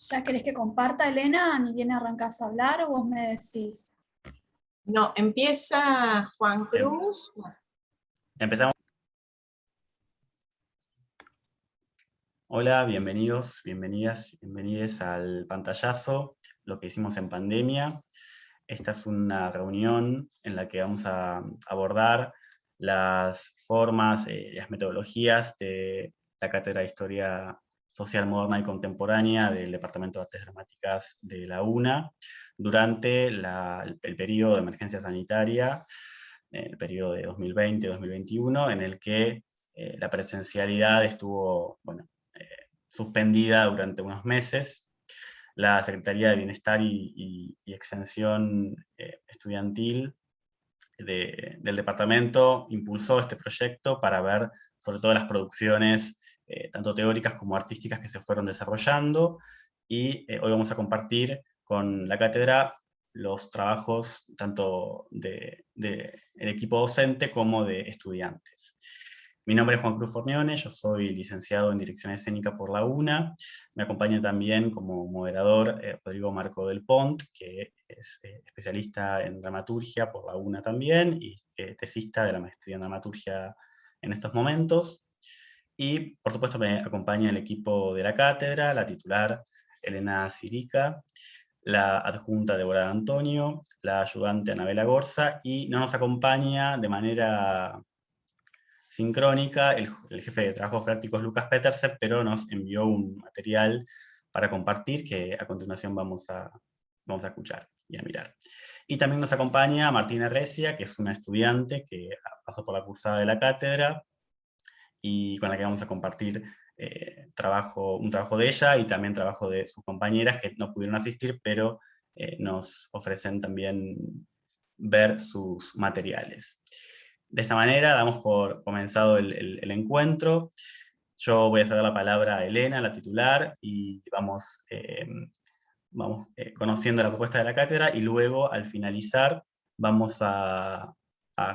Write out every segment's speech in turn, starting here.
¿Ya querés que comparta, Elena? ¿Ni bien arrancás a hablar o vos me decís? No, empieza Juan Cruz. Empezamos. Hola, bienvenidos, bienvenidas, bienvenides al pantallazo, lo que hicimos en pandemia. Esta es una reunión en la que vamos a abordar las formas, las metodologías de la Cátedra de Historia Social Moderna y Contemporánea del Departamento de Artes Dramáticas de la UNA durante el periodo de emergencia sanitaria, el periodo de 2020-2021, en el que la presencialidad estuvo, suspendida durante unos meses. La Secretaría de Bienestar y Extensión Estudiantil del departamento impulsó este proyecto para ver sobre todo las producciones tanto teóricas como artísticas que se fueron desarrollando, y hoy vamos a compartir con la cátedra los trabajos tanto del equipo docente como de estudiantes. Mi nombre es Juan Cruz Fornione, yo soy licenciado en Dirección Escénica por la UNA. Me acompaña también como moderador Rodrigo Marco del Pont, que es especialista en dramaturgia por la UNA también, y tesista de la maestría en dramaturgia en estos momentos. Y por supuesto me acompaña el equipo de la cátedra, la titular Elena Sirica, la adjunta Deborah Antonio, la ayudante Anabela Gorza, y no nos acompaña de manera sincrónica el jefe de trabajos prácticos Lucas Petersen, pero nos envió un material para compartir que a continuación vamos a escuchar y a mirar. Y también nos acompaña Martina Recia, que es una estudiante que pasó por la cursada de la cátedra y con la que vamos a compartir un trabajo de ella y también trabajo de sus compañeras que no pudieron asistir, pero nos ofrecen también ver sus materiales. De esta manera damos por comenzado el encuentro. Yo voy a ceder la palabra a Elena, la titular, y vamos conociendo la propuesta de la cátedra, y luego al finalizar vamos a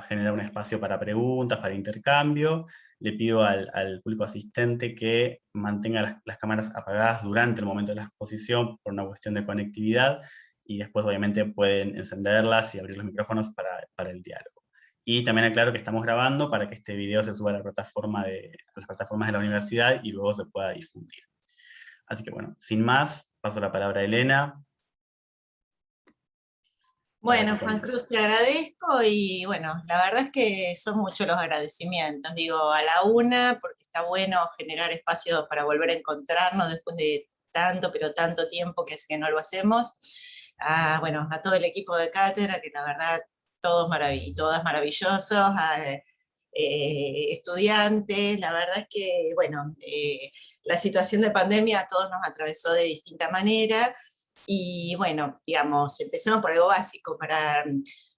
generar un espacio para preguntas, para intercambio. Le pido al público asistente que mantenga las cámaras apagadas durante el momento de la exposición por una cuestión de conectividad, y después obviamente pueden encenderlas y abrir los micrófonos para el diálogo. Y también aclaro que estamos grabando para que este video se suba a las plataformas de la universidad y luego se pueda difundir. Así que bueno, sin más, paso la palabra a Elena. Bueno, Juan Cruz, te agradezco y bueno, la verdad es que son muchos los agradecimientos. Digo, a la UNA, porque está bueno generar espacios para volver a encontrarnos después de tanto, pero tanto tiempo que es que no lo hacemos. Bueno, a todo el equipo de cátedra, que la verdad todas maravillosos, estudiantes, la verdad es que, bueno, la situación de pandemia a todos nos atravesó de distinta manera. Y bueno, digamos, empecemos por algo básico para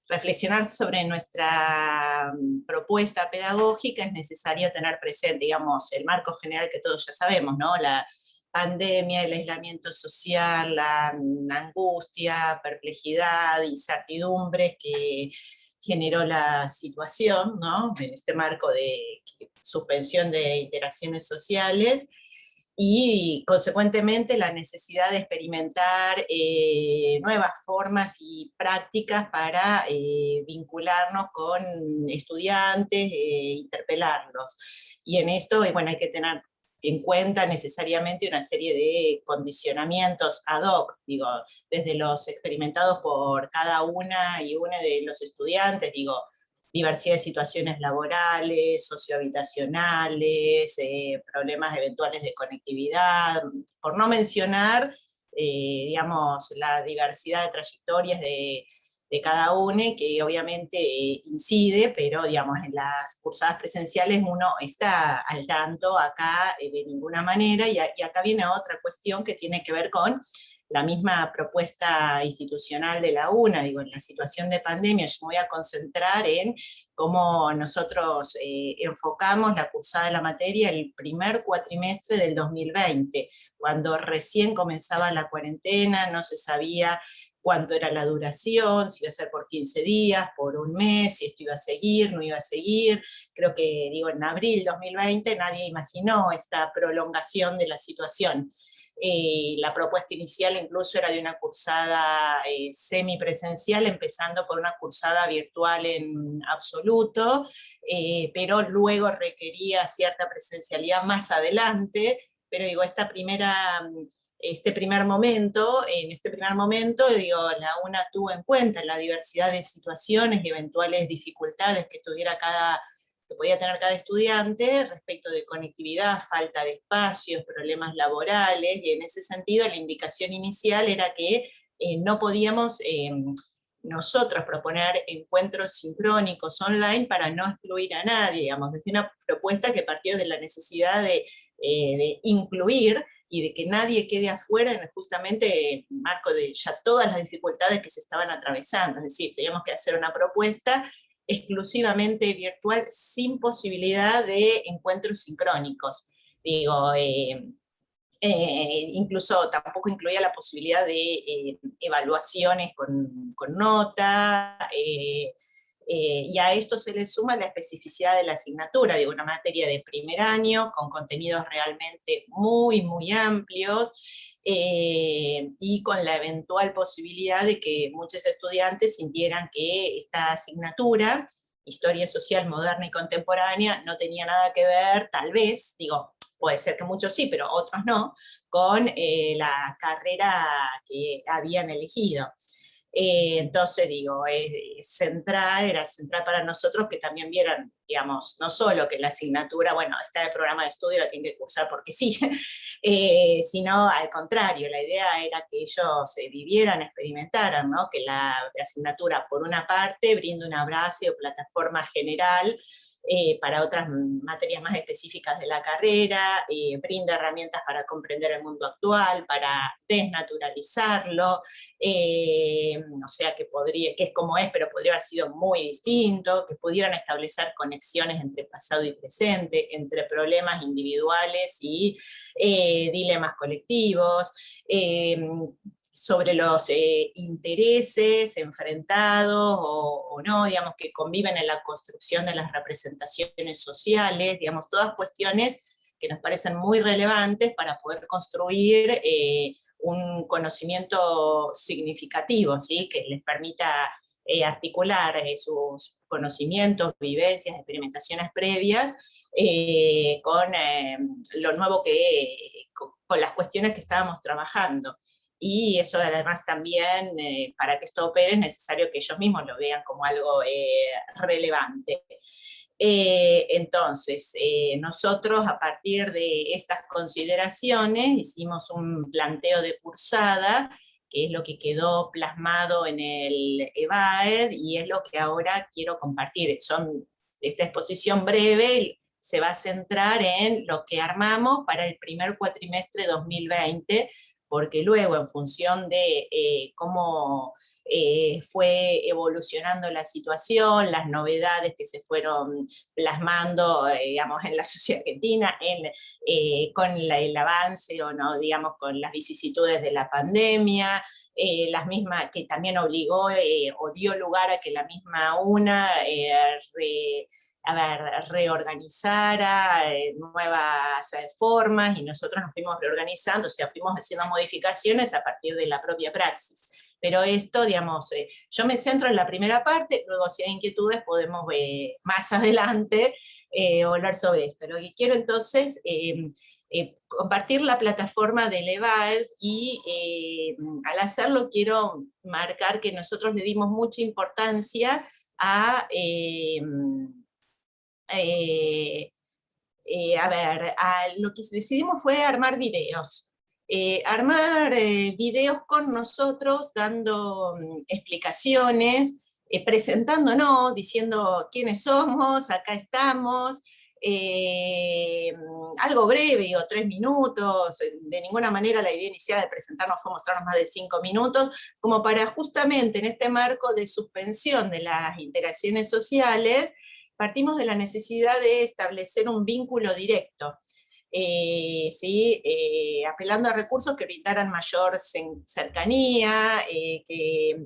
reflexionar sobre nuestra propuesta pedagógica. Es necesario tener presente, digamos, el marco general que todos ya sabemos, ¿no? La pandemia, el aislamiento social, la angustia, perplejidad, incertidumbres que generó la situación, ¿no? En este marco de suspensión de interacciones sociales, y consecuentemente la necesidad de experimentar nuevas formas y prácticas para vincularnos con estudiantes, interpelarlos. Y en esto, bueno, hay que tener en cuenta necesariamente una serie de condicionamientos ad hoc, digo, desde los experimentados por cada una y uno de los estudiantes, digo, diversidad de situaciones laborales, sociohabitacionales, problemas eventuales de conectividad, por no mencionar, digamos, la diversidad de trayectorias de cada uno, que obviamente incide, pero digamos, en las cursadas presenciales uno está al tanto, acá de ninguna manera, y acá viene otra cuestión que tiene que ver con la misma propuesta institucional de la UNA. Digo, en la situación de pandemia yo me voy a concentrar en cómo nosotros enfocamos la cursada de la materia el primer cuatrimestre del 2020, cuando recién comenzaba la cuarentena, no se sabía cuánto era la duración, si iba a ser por 15 días, por un mes, si esto iba a seguir, no iba a seguir. Creo que, digo, en abril 2020 nadie imaginó esta prolongación de la situación. La propuesta inicial incluso era de una cursada semipresencial, empezando por una cursada virtual en absoluto, pero luego requería cierta presencialidad más adelante, pero digo, este primer momento, digo, la UNA tuvo en cuenta la diversidad de situaciones y eventuales dificultades que podía tener cada estudiante respecto de conectividad, falta de espacios, problemas laborales, y en ese sentido la indicación inicial era que no podíamos nosotros proponer encuentros sincrónicos online para no excluir a nadie, digamos, desde una propuesta que partió de la necesidad de incluir y de que nadie quede afuera en justamente el marco de ya todas las dificultades que se estaban atravesando. Es decir, teníamos que hacer una propuesta exclusivamente virtual sin posibilidad de encuentros sincrónicos. Digo, incluso tampoco incluía la posibilidad de evaluaciones con nota, y a esto se le suma la especificidad de la asignatura, digo, una materia de primer año, con contenidos realmente muy, muy amplios, y con la eventual posibilidad de que muchos estudiantes sintieran que esta asignatura, Historia Social Moderna y Contemporánea, no tenía nada que ver, tal vez, digo, puede ser que muchos sí, pero otros no, con la carrera que habían elegido. Entonces, digo, era central para nosotros que también vieran, digamos, no solo que la asignatura, bueno, está en el programa de estudio, la tienen que cursar porque sí, sino al contrario, la idea era que ellos vivieran, experimentaran, ¿no? Que la asignatura, por una parte, brinda una base o plataforma general para otras materias más específicas de la carrera, brinda herramientas para comprender el mundo actual, para desnaturalizarlo, o sea, que es como es, pero podría haber sido muy distinto, que pudieran establecer conexiones entre pasado y presente, entre problemas individuales y dilemas colectivos, sobre los intereses enfrentados o no, digamos, que conviven en la construcción de las representaciones sociales, digamos, todas cuestiones que nos parecen muy relevantes para poder construir un conocimiento significativo, ¿sí? Que les permita articular sus conocimientos, vivencias, experimentaciones previas con lo nuevo con las cuestiones que estábamos trabajando. Y eso además también, para que esto opere, es necesario que ellos mismos lo vean como algo relevante. Entonces, nosotros a partir de estas consideraciones hicimos un planteo de cursada, que es lo que quedó plasmado en el EBAED, y es lo que ahora quiero compartir. Esta exposición breve se va a centrar en lo que armamos para el primer cuatrimestre 2020, porque luego, en función de cómo fue evolucionando la situación, las novedades que se fueron plasmando, digamos, en la sociedad argentina, con el avance o no, digamos, con las vicisitudes de la pandemia, las mismas, que también obligó o dio lugar a que la misma UNA reorganizara nuevas formas, y nosotros nos fuimos reorganizando, o sea, fuimos haciendo modificaciones a partir de la propia praxis. Pero esto, digamos, yo me centro en la primera parte, luego si hay inquietudes podemos más adelante volver sobre esto. Lo que quiero entonces compartir la plataforma del EBAED, y al hacerlo quiero marcar que nosotros le dimos mucha importancia a lo que decidimos fue armar videos. Videos con nosotros, dando explicaciones, presentándonos, diciendo quiénes somos, acá estamos, algo breve, o 3 minutos, de ninguna manera la idea inicial de presentarnos fue mostrarnos más de 5 minutos, como para justamente en este marco de suspensión de las interacciones sociales, partimos de la necesidad de establecer un vínculo directo, ¿sí? Apelando a recursos que brindaran mayor cercanía, que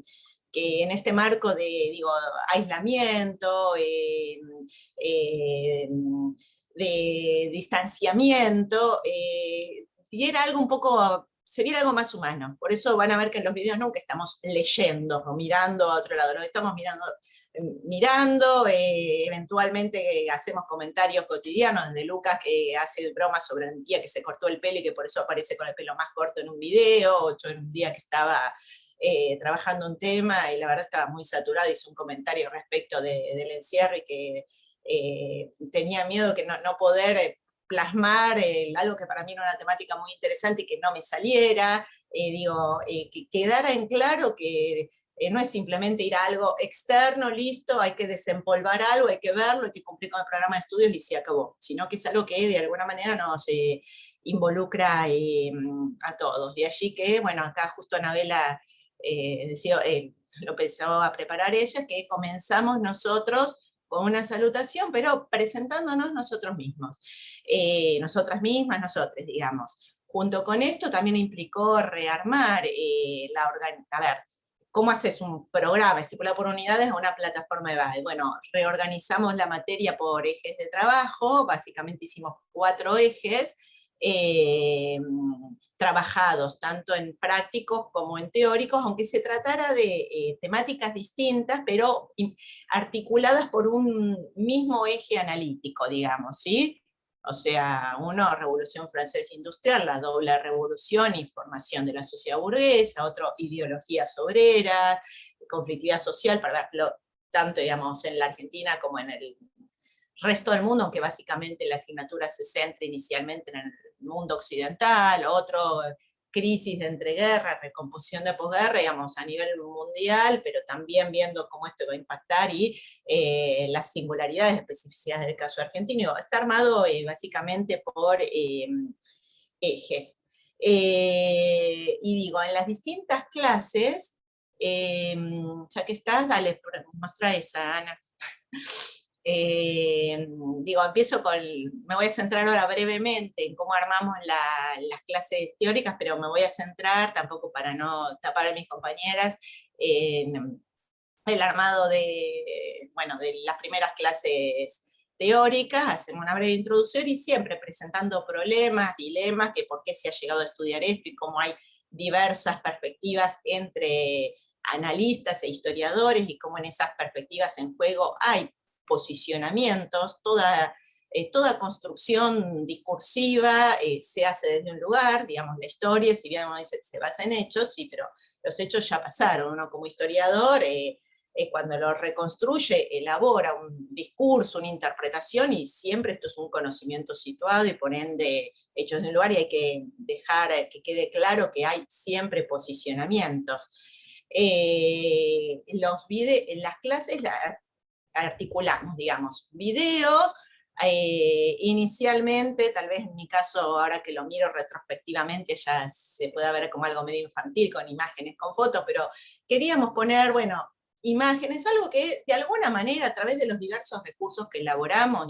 en este marco de, digo, aislamiento, de distanciamiento, diera algo un poco, se viera algo más humano. Por eso van a ver que en los videos nunca estamos leyendo o mirando a otro lado, lo estamos mirando, eventualmente hacemos comentarios cotidianos, desde Lucas que hace bromas sobre un día que se cortó el pelo y que por eso aparece con el pelo más corto en un video, o yo en un día que estaba trabajando un tema y la verdad estaba muy saturada, hice un comentario respecto del encierro y que tenía miedo de que no poder plasmar algo que para mí era una temática muy interesante y que no me saliera, que quedara en claro que no es simplemente ir a algo externo, listo, hay que desempolvar algo, hay que verlo, hay que cumplir con el programa de estudios y se acabó, sino que es algo que de alguna manera nos involucra a todos. De allí que, bueno, acá justo Anabela lo pensó a preparar ella, que comenzamos nosotros con una salutación, pero presentándonos nosotros mismos, nosotras mismas, nosotros, digamos. Junto con esto también implicó rearmar a ver, ¿cómo haces un programa estipulado por unidades a una plataforma de base? Bueno, reorganizamos la materia por ejes de trabajo, básicamente hicimos 4 ejes, trabajados tanto en prácticos como en teóricos, aunque se tratara de temáticas distintas, pero articuladas por un mismo eje analítico, digamos, ¿sí? O sea, uno, Revolución Francesa Industrial, la doble revolución y formación de la sociedad burguesa, otro, ideologías obreras, conflictividad social, para verlo tanto, digamos, en la Argentina como en el resto del mundo, aunque básicamente la asignatura se centra inicialmente en el mundo occidental, otro, crisis de entreguerra, recomposición de posguerra, digamos, a nivel mundial, pero también viendo cómo esto va a impactar y las singularidades, especificidades del caso argentino. Está armado básicamente por ejes. Y digo, en las distintas clases, ya que estás, dale, muestra esa, Ana. Empiezo me voy a centrar ahora brevemente en cómo armamos las clases teóricas, pero me voy a centrar, tampoco para no tapar a mis compañeras, en el armado de las primeras clases teóricas. Hacemos una breve introducción y siempre presentando problemas, dilemas, que por qué se ha llegado a estudiar esto y cómo hay diversas perspectivas entre analistas e historiadores y cómo en esas perspectivas en juego hay posicionamientos, toda construcción discursiva se hace desde un lugar, digamos, la historia, si bien se basa en hechos, sí, pero los hechos ya pasaron. Uno como historiador, cuando lo reconstruye, elabora un discurso, una interpretación, y siempre esto es un conocimiento situado y por ende hechos de un lugar, y hay que dejar que quede claro que hay siempre posicionamientos. En las clases articulamos, digamos, videos, inicialmente, tal vez en mi caso, ahora que lo miro retrospectivamente, ya se puede ver como algo medio infantil, con imágenes, con fotos, pero queríamos poner, bueno, imágenes, algo que de alguna manera, a través de los diversos recursos que elaboramos,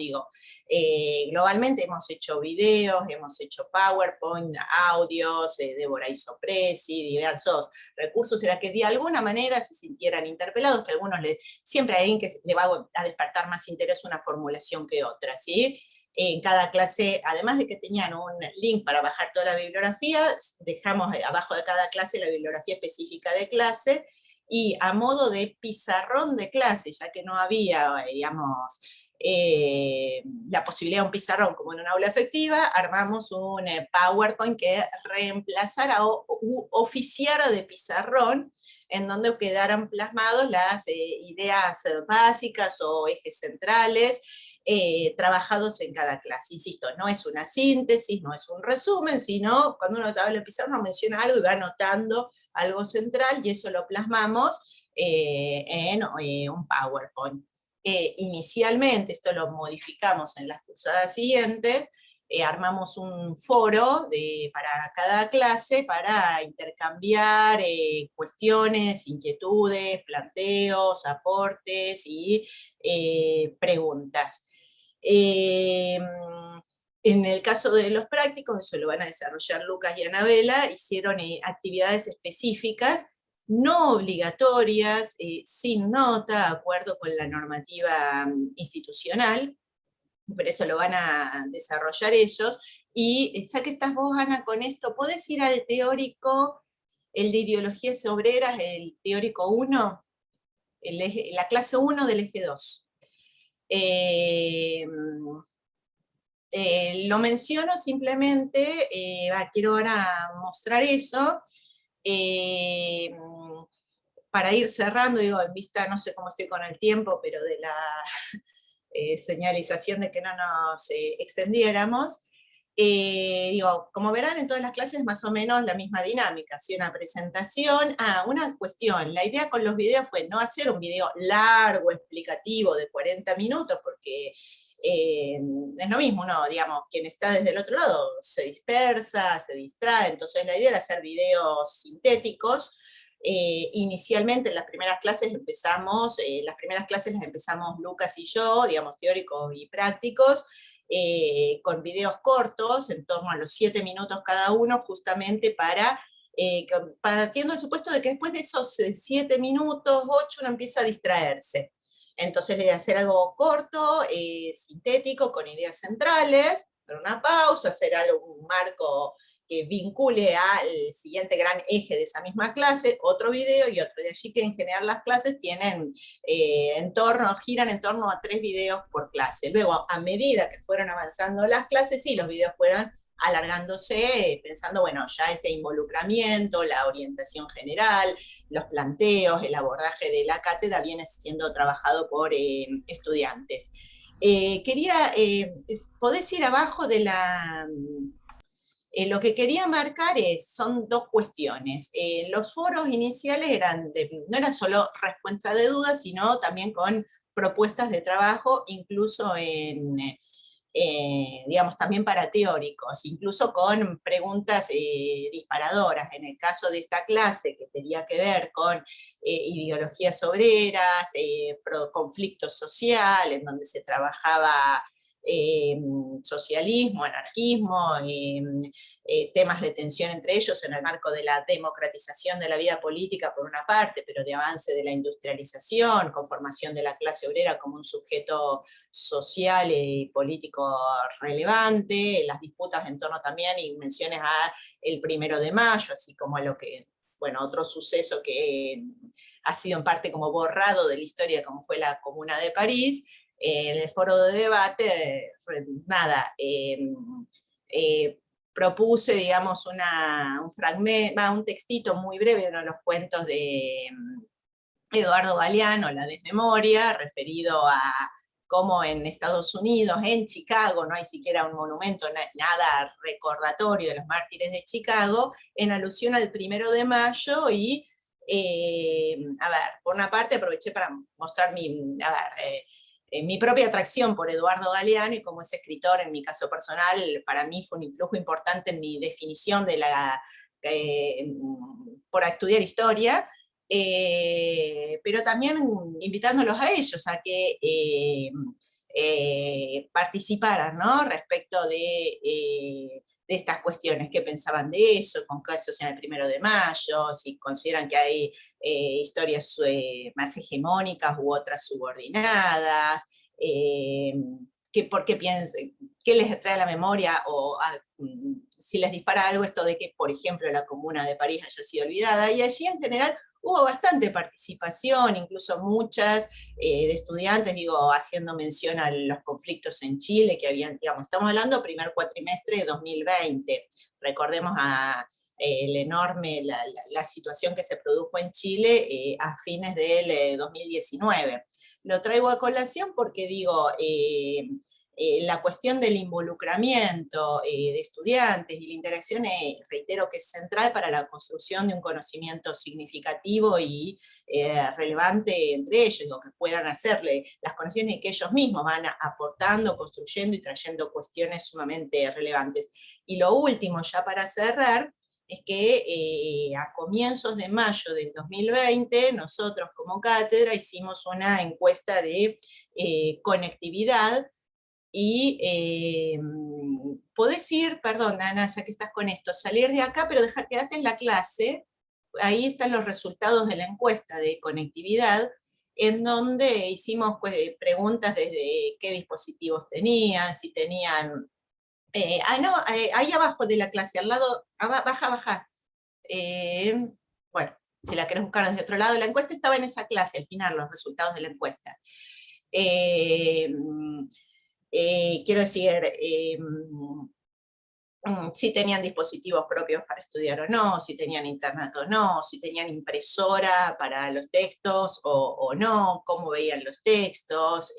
globalmente hemos hecho videos, hemos hecho PowerPoint, audios, Débora hizo Prezi, diversos recursos, era que de alguna manera se sintieran interpelados, que algunos siempre hay alguien que le va a despertar más interés una formulación que otra, ¿sí? En cada clase, además de que tenían un link para bajar toda la bibliografía, dejamos abajo de cada clase la bibliografía específica de clase, y a modo de pizarrón de clase, ya que no había, digamos, la posibilidad de un pizarrón como en un aula efectiva, armamos un PowerPoint que reemplazara o oficiara de pizarrón, en donde quedaran plasmados las ideas básicas o ejes centrales, trabajados en cada clase. Insisto, no es una síntesis, no es un resumen, sino cuando uno habla de pizarrón menciona algo y va anotando algo central, y eso lo plasmamos en un PowerPoint. Inicialmente, esto lo modificamos en las cursadas siguientes, armamos un foro para cada clase para intercambiar cuestiones, inquietudes, planteos, aportes y preguntas. En el caso de los prácticos, eso lo van a desarrollar Lucas y Anabela, hicieron actividades específicas, no obligatorias, sin nota, de acuerdo con la normativa institucional, pero eso lo van a desarrollar ellos, Y ya que estás vos, Ana, con esto, ¿podés ir al teórico, el de ideologías obreras, el teórico 1, la clase 1 del eje 2? Lo menciono simplemente, quiero ahora mostrar eso, para ir cerrando, digo, en vista, no sé cómo estoy con el tiempo, pero de la señalización de que no nos extendiéramos. Digo, como verán, en todas las clases más o menos la misma dinámica, ¿sí? Una presentación. Una cuestión, la idea con los videos fue no hacer un video largo, explicativo, de 40 minutos, porque es lo mismo, uno, digamos, quien está desde el otro lado se dispersa, se distrae, entonces la idea era hacer videos sintéticos. Inicialmente en las primeras clases las empezamos Lucas y yo, digamos, teóricos y prácticos, con videos cortos, en torno a los 7 minutos cada uno, justamente partiendo del supuesto de que después de esos 7 minutos, 8, uno empieza a distraerse. Entonces le voy a hacer algo corto, sintético, con ideas centrales, dar una pausa, hacer un marco que vincule al siguiente gran eje de esa misma clase, otro video y otro. De allí que en general las clases tienen giran en torno a 3 videos por clase. Luego, a medida que fueron avanzando las clases, sí, los videos fueron alargándose, pensando, bueno, ya ese involucramiento, la orientación general, los planteos, el abordaje de la cátedra viene siendo trabajado por estudiantes. ¿Podés ir abajo de la... lo que quería marcar son 2 cuestiones. Los foros iniciales no eran solo respuesta de dudas, sino también con propuestas de trabajo, incluso digamos, también para teóricos, incluso con preguntas disparadoras. En el caso de esta clase, que tenía que ver con ideologías obreras, conflictos sociales, en donde se trabajaba socialismo, anarquismo, temas de tensión entre ellos en el marco de la democratización de la vida política por una parte, pero de avance de la industrialización, conformación de la clase obrera como un sujeto social y político relevante, las disputas en torno también y menciones a el 1 de mayo, así como a lo que, bueno, otro suceso que ha sido en parte como borrado de la historia, como fue la Comuna de París. En el foro de debate, propuse, digamos, un fragmento, un textito muy breve de uno de los cuentos de Eduardo Galeano, La Desmemoria, referido a cómo en Estados Unidos, en Chicago, no hay siquiera un monumento, nada recordatorio de los mártires de Chicago, en alusión al 1 de mayo y, por una parte aproveché para mostrar mi propia atracción por Eduardo Galeano y como ese escritor, en mi caso personal, para mí fue un influjo importante en mi definición por estudiar historia, pero también invitándolos a ellos a que participaran, ¿no? Respecto de estas cuestiones, qué pensaban de eso, con qué asocian el 1 de mayo, si consideran que hay historias más hegemónicas u otras subordinadas, qué les trae a la memoria o si les dispara algo esto de que, por ejemplo, la Comuna de París haya sido olvidada. Y allí en general hubo bastante participación, incluso muchas de estudiantes, haciendo mención a los conflictos en Chile que habían, estamos hablando primer cuatrimestre de 2020. Recordemos la situación que se produjo en Chile a fines del 2019. Lo traigo a colación porque la cuestión del involucramiento de estudiantes y la interacción, reitero que es central para la construcción de un conocimiento significativo y relevante entre ellos, que puedan hacerle las conexiones y que ellos mismos van aportando, construyendo y trayendo cuestiones sumamente relevantes. Y lo último, ya para cerrar, es que a comienzos de mayo del 2020, nosotros como cátedra hicimos una encuesta de conectividad y podés ir, perdón Ana, ya que estás con esto, salir de acá, pero quedate en la clase, ahí están los resultados de la encuesta de conectividad, en donde hicimos preguntas desde qué dispositivos tenían, si tenían No, ahí abajo de la clase, al lado, baja, baja. Bueno, si la querés buscar desde otro lado, la encuesta estaba en esa clase, al final, los resultados de la encuesta. Quiero decir, si tenían dispositivos propios para estudiar o no, si tenían internet o no, si tenían impresora para los textos o no, cómo veían los textos.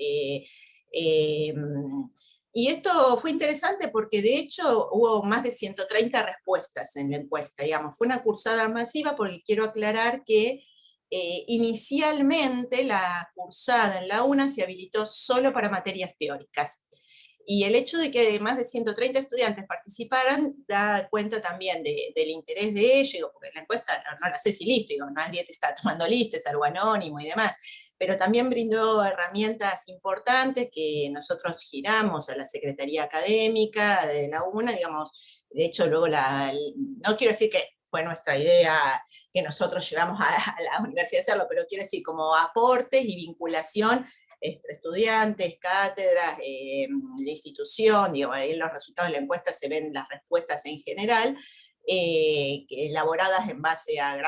Y esto fue interesante porque de hecho hubo más de 130 respuestas en la encuesta, digamos, fue una cursada masiva porque quiero aclarar que inicialmente la cursada en la UNA se habilitó solo para materias teóricas. Y el hecho de que más de 130 estudiantes participaran da cuenta también del interés de ellos, porque la encuesta no la sé si listo, digo, nadie te está tomando lista, es algo anónimo y demás, pero también brindó herramientas importantes que nosotros giramos a la Secretaría Académica de la UNA, digamos, de hecho luego no quiero decir que fue nuestra idea que nosotros llevamos a la universidad a hacerlo, pero quiero decir como aportes y vinculación estudiantes, cátedras, la institución, digo, ahí en los resultados de la encuesta se ven las respuestas en general, elaboradas en base a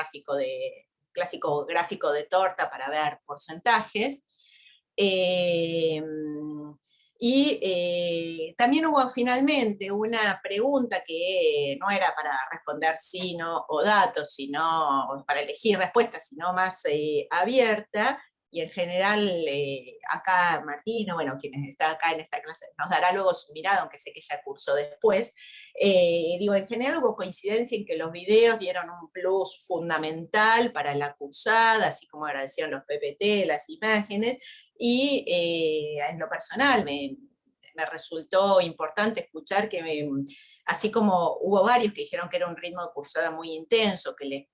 clásico gráfico de torta para ver porcentajes. También hubo finalmente una pregunta que no era para responder sí, no o datos, sino para elegir respuestas, sino más abierta, y en general acá Martino, bueno, quien está acá en esta clase, nos dará luego su mirada, aunque sé que ya cursó después. Digo, en general hubo coincidencia en que los videos dieron un plus fundamental para la cursada, así como agradecieron los PPT, las imágenes, y en lo personal me resultó importante escuchar que así como hubo varios que dijeron que era un ritmo de cursada muy intenso, que les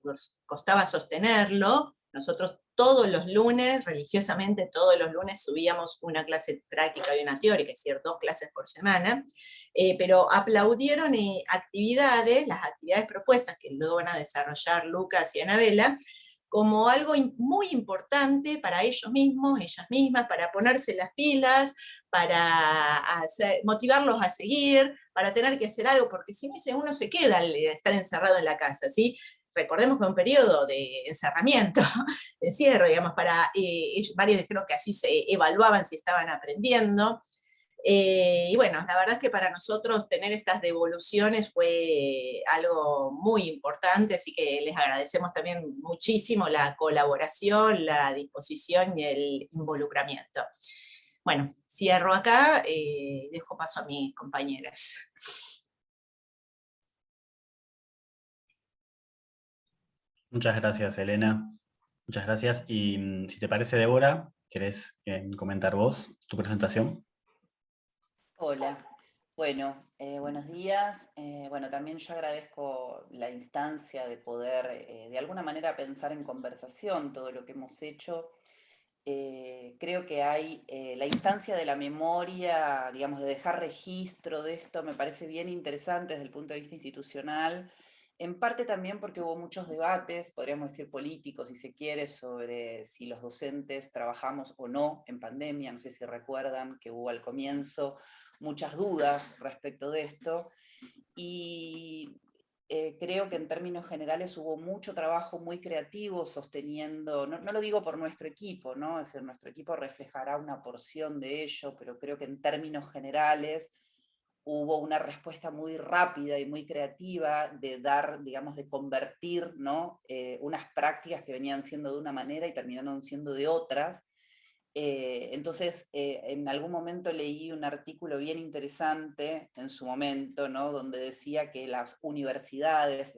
costaba sostenerlo, nosotros todos los lunes, religiosamente todos los lunes, subíamos una clase práctica y una teórica, es decir, 2 clases por semana, pero aplaudieron las actividades propuestas que luego van a desarrollar Lucas y Anabela, como algo muy importante para ellos mismos, ellas mismas, para ponerse las pilas, para motivarlos a seguir, para tener que hacer algo, porque si no, uno se queda al estar encerrado en la casa, ¿sí? Recordemos que es un periodo de encerramiento, de encierro, digamos, varios dijeron que así se evaluaban si estaban aprendiendo. Y bueno, la verdad es que para nosotros tener estas devoluciones fue algo muy importante, así que les agradecemos también muchísimo la colaboración, la disposición y el involucramiento. Bueno, cierro acá, dejo paso a mis compañeras. Muchas gracias, Elena. Muchas gracias. Y si te parece, Débora, ¿querés comentar vos tu presentación? Hola, bueno, buenos días. Bueno, también yo agradezco la instancia de poder de alguna manera pensar en conversación todo lo que hemos hecho. Creo que hay la instancia de la memoria, digamos, de dejar registro de esto, me parece bien interesante desde el punto de vista institucional, en parte también porque hubo muchos debates, podríamos decir políticos, si se quiere, sobre si los docentes trabajamos o no en pandemia. No sé si recuerdan que hubo al comienzo muchas dudas respecto de esto, y creo que en términos generales hubo mucho trabajo muy creativo sosteniendo, no lo digo por nuestro equipo, ¿no? Es decir, nuestro equipo reflejará una porción de ello, pero creo que en términos generales hubo una respuesta muy rápida y muy creativa de dar, digamos, de convertir, ¿no? Unas prácticas que venían siendo de una manera y terminaron siendo de otras. Entonces, en algún momento leí un artículo bien interesante en su momento, ¿no? Donde decía que las universidades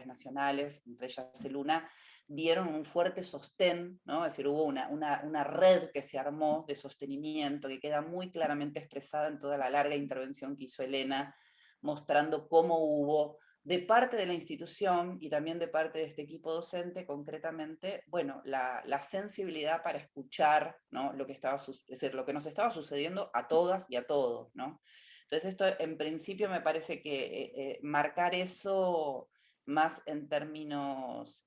nacionales, entre ellas el UNA, dieron un fuerte sostén, ¿no? Es decir, hubo una red que se armó de sostenimiento que queda muy claramente expresada en toda la larga intervención que hizo Elena, mostrando cómo hubo de parte de la institución y también de parte de este equipo docente, concretamente, bueno, la sensibilidad para escuchar, ¿no? Lo que es decir, lo que nos estaba sucediendo a todas y a todos, ¿no? Entonces esto en principio me parece que marcar eso más en términos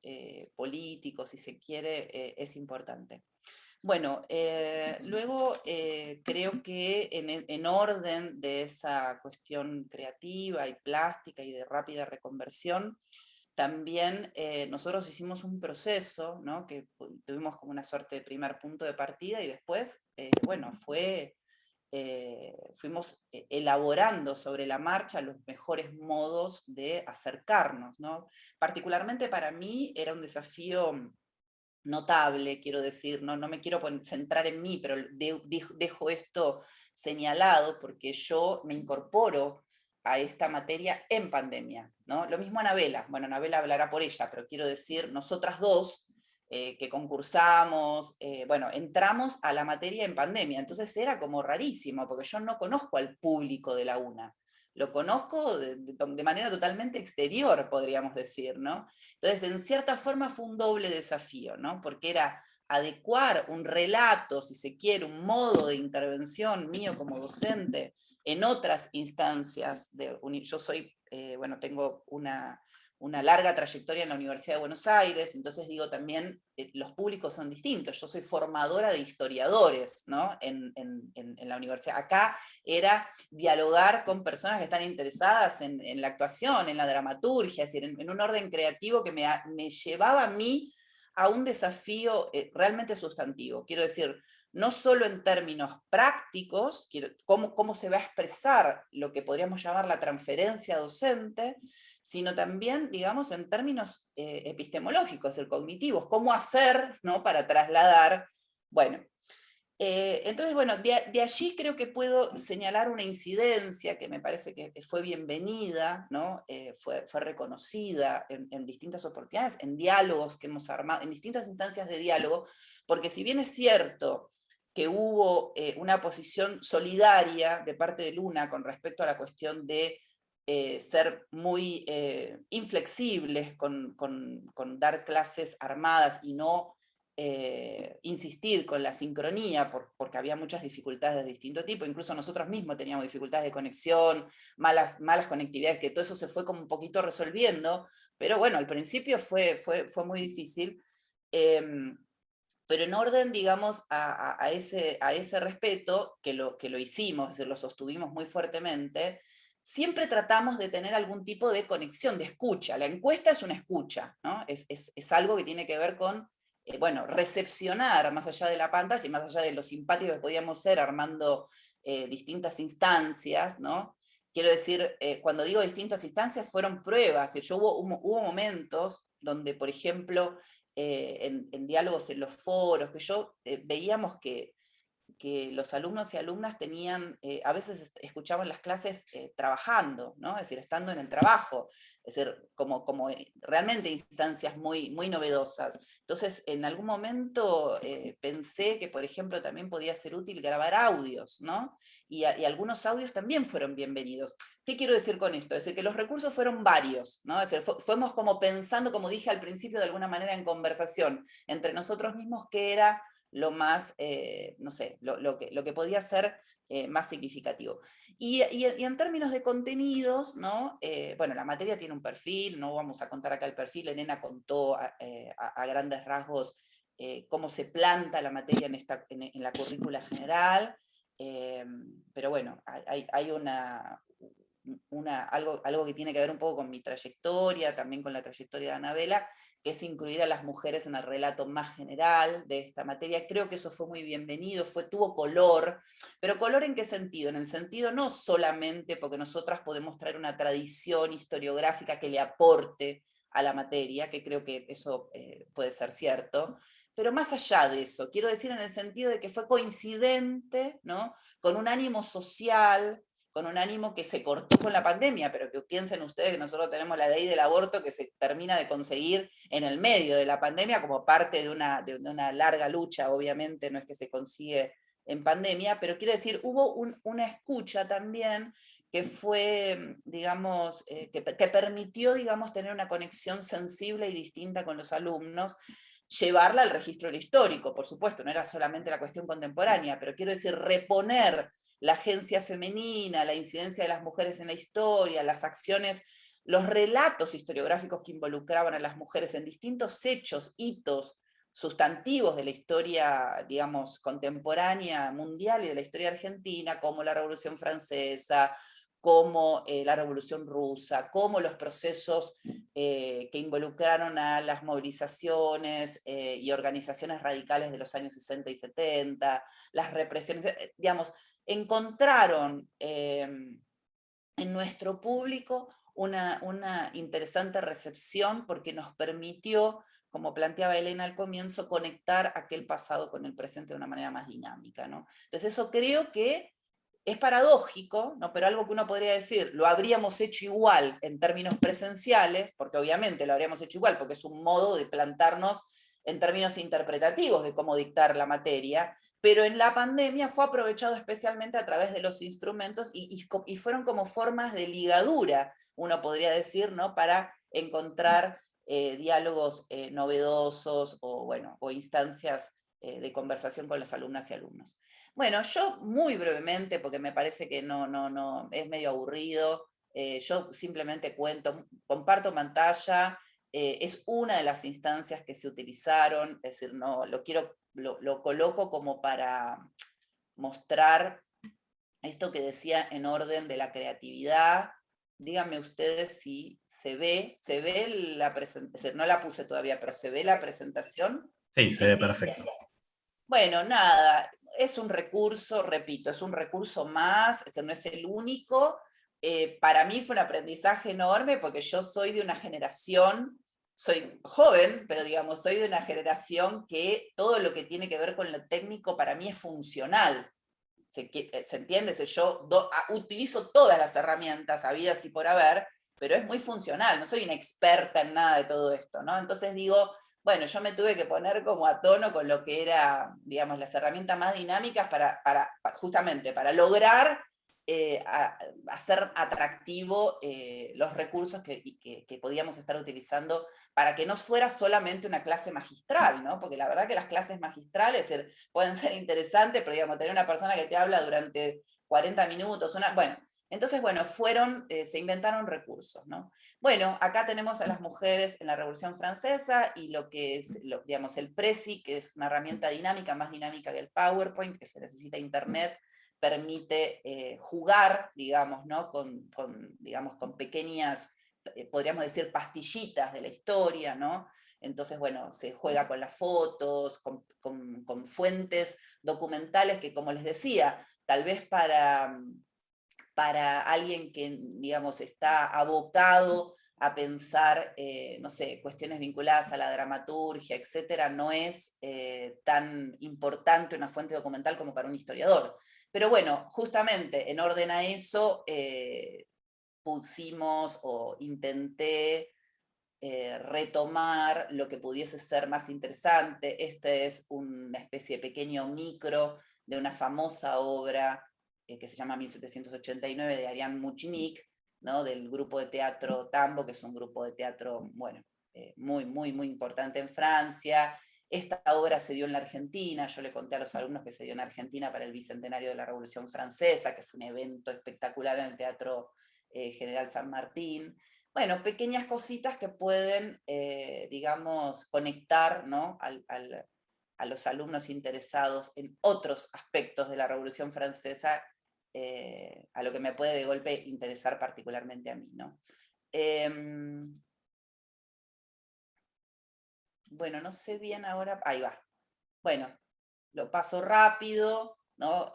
políticos, si se quiere, es importante. Bueno, luego creo que en orden de esa cuestión creativa y plástica y de rápida reconversión, también nosotros hicimos un proceso, ¿no? Que tuvimos como una suerte de primer punto de partida y después, bueno, fuimos elaborando sobre la marcha los mejores modos de acercarnos, ¿no? Particularmente para mí era un desafío notable, quiero decir, no me quiero centrar en mí, pero dejo esto señalado porque yo me incorporo a esta materia en pandemia, ¿no? Lo mismo Anabela, bueno, Anabela hablará por ella, pero quiero decir, nosotras dos, que concursamos, bueno, entramos a la materia en pandemia, entonces era como rarísimo, porque yo no conozco al público de la UNA, lo conozco de manera totalmente exterior, podríamos decir, ¿no? Entonces, en cierta forma fue un doble desafío, ¿no? Porque era adecuar un relato, si se quiere, un modo de intervención mío como docente en otras instancias. Yo soy, bueno, tengo una larga trayectoria en la Universidad de Buenos Aires, entonces digo también, los públicos son distintos. Yo soy formadora de historiadores, ¿no? En la universidad. Acá era dialogar con personas que están interesadas en la actuación, en la dramaturgia, es decir, en un orden creativo que me llevaba a mí a un desafío realmente sustantivo. Quiero decir, no solo en términos prácticos, cómo se va a expresar lo que podríamos llamar la transferencia docente, sino también, digamos, en términos epistemológicos, es decir, cognitivos, cómo hacer, ¿no? Para trasladar, bueno. Entonces, bueno, de allí creo que puedo señalar una incidencia que me parece que fue bienvenida, ¿no? Fue reconocida en distintas oportunidades, en diálogos que hemos armado, en distintas instancias de diálogo, porque si bien es cierto que hubo una posición solidaria de parte de Luna con respecto a la cuestión de ser muy inflexibles con dar clases armadas y no insistir con la sincronía, porque había muchas dificultades de distinto tipo, incluso nosotros mismos teníamos dificultades de conexión, malas conectividades, que todo eso se fue como un poquito resolviendo, pero bueno, al principio fue muy difícil. Pero en orden, digamos, a ese respeto, que lo hicimos, es decir, lo sostuvimos muy fuertemente, siempre tratamos de tener algún tipo de conexión, de escucha. La encuesta es una escucha, ¿no? Es algo que tiene que ver con, bueno, recepcionar más allá de la pantalla y más allá de lo simpático que podíamos ser armando distintas instancias, ¿no? Quiero decir, cuando digo distintas instancias, fueron pruebas. Hubo momentos donde, por ejemplo, en diálogos en los foros, que veíamos que los alumnos y alumnas tenían, a veces escuchaban las clases trabajando, ¿no? Es decir, estando en el trabajo, es decir, como realmente instancias muy, muy novedosas. Entonces, en algún momento pensé que, por ejemplo, también podía ser útil grabar audios, ¿no? Y algunos audios también fueron bienvenidos. ¿Qué quiero decir con esto? Es decir, que los recursos fueron varios, ¿no? Es decir, fuimos como pensando, como dije al principio, de alguna manera en conversación entre nosotros mismos, que era lo más, no sé, lo que podía ser más significativo. Y en términos de contenidos, ¿no? Bueno, la materia tiene un perfil, no vamos a contar acá el perfil, Elena contó a grandes rasgos cómo se planta la materia en la currícula general, pero bueno, hay algo que tiene que ver un poco con mi trayectoria, también con la trayectoria de Anabela, que es incluir a las mujeres en el relato más general de esta materia. Creo que eso fue muy bienvenido, tuvo color, pero ¿color en qué sentido? En el sentido no solamente porque nosotras podemos traer una tradición historiográfica que le aporte a la materia, que creo que eso puede ser cierto, pero más allá de eso, quiero decir en el sentido de que fue coincidente, ¿no? Con un ánimo social, con un ánimo que se cortó con la pandemia, pero que piensen ustedes que nosotros tenemos la ley del aborto que se termina de conseguir en el medio de la pandemia como parte de una larga lucha, obviamente no es que se consigue en pandemia, pero quiero decir, hubo una escucha también que fue, digamos, que permitió, digamos, tener una conexión sensible y distinta con los alumnos, llevarla al registro histórico, por supuesto, no era solamente la cuestión contemporánea, pero quiero decir, reponer la agencia femenina, la incidencia de las mujeres en la historia, las acciones, los relatos historiográficos que involucraban a las mujeres en distintos hechos, hitos sustantivos de la historia, digamos, contemporánea, mundial y de la historia argentina, como la Revolución Francesa, como la Revolución Rusa, como los procesos que involucraron a las movilizaciones y organizaciones radicales de los años 60 y 70, las represiones, digamos, encontraron en nuestro público una interesante recepción porque nos permitió, como planteaba Elena al comienzo, conectar aquel pasado con el presente de una manera más dinámica, ¿no? Entonces eso creo que es paradójico, ¿no? Pero algo que uno podría decir, lo habríamos hecho igual en términos presenciales, porque obviamente lo habríamos hecho igual, porque es un modo de plantarnos en términos interpretativos de cómo dictar la materia, pero en la pandemia fue aprovechado especialmente a través de los instrumentos y fueron como formas de ligadura, uno podría decir, ¿no? Para encontrar diálogos novedosos o, bueno, o instancias de conversación con los alumnas y alumnos. Bueno, yo muy brevemente, porque me parece que no es medio aburrido, yo simplemente comparto pantalla, es una de las instancias que se utilizaron, es decir, no, lo coloco como para mostrar esto que decía en orden de la creatividad. Díganme ustedes si se ve la presentación, no la puse todavía, pero ¿se ve la presentación? Sí, se ve perfecto. Bueno, nada, es un recurso, repito, es un recurso más, no es el único. Para mí fue un aprendizaje enorme porque yo soy de una generación, soy joven, pero digamos, soy de una generación que todo lo que tiene que ver con lo técnico para mí es funcional. ¿Se entiende? Yo utilizo todas las herramientas habidas y por haber, pero es muy funcional, no soy una experta en nada de todo esto, ¿no? Entonces digo, bueno, yo me tuve que poner como a tono con lo que era, digamos, las herramientas más dinámicas justamente para lograr hacer atractivo los recursos que podíamos estar utilizando para que no fuera solamente una clase magistral, ¿no? Porque la verdad que las clases magistrales pueden ser interesantes, pero digamos, tener una persona que te habla durante 40 minutos, bueno, entonces, bueno, se inventaron recursos, ¿no? Bueno, acá tenemos a las mujeres en la Revolución Francesa y lo que es, digamos, el Prezi, que es una herramienta dinámica, más dinámica que el PowerPoint, que se necesita internet, permite jugar, digamos, ¿no? digamos, con pequeñas, podríamos decir, pastillitas de la historia, ¿no? Entonces, bueno, se juega con las fotos, con fuentes documentales que, como les decía, tal vez para alguien que, digamos, está abocado a pensar, no sé, cuestiones vinculadas a la dramaturgia, etcétera, no es tan importante una fuente documental como para un historiador. Pero bueno, justamente en orden a eso pusimos o intenté retomar lo que pudiese ser más interesante. Este es una especie de pequeño micro de una famosa obra que se llama 1789 de Ariane Mouchinic, ¿no? Del grupo de teatro Tambo, que es un grupo de teatro, bueno, muy importante en Francia. Esta obra se dio en la Argentina, yo le conté a los alumnos que se dio en Argentina para el Bicentenario de la Revolución Francesa, que fue un evento espectacular en el Teatro General San Martín. Bueno, pequeñas cositas que pueden, digamos, conectar, ¿no? a los alumnos interesados en otros aspectos de la Revolución Francesa, a lo que me puede de golpe interesar particularmente a mí, ¿no? Bueno, no sé bien ahora, ahí va. Bueno, lo paso rápido, ¿no?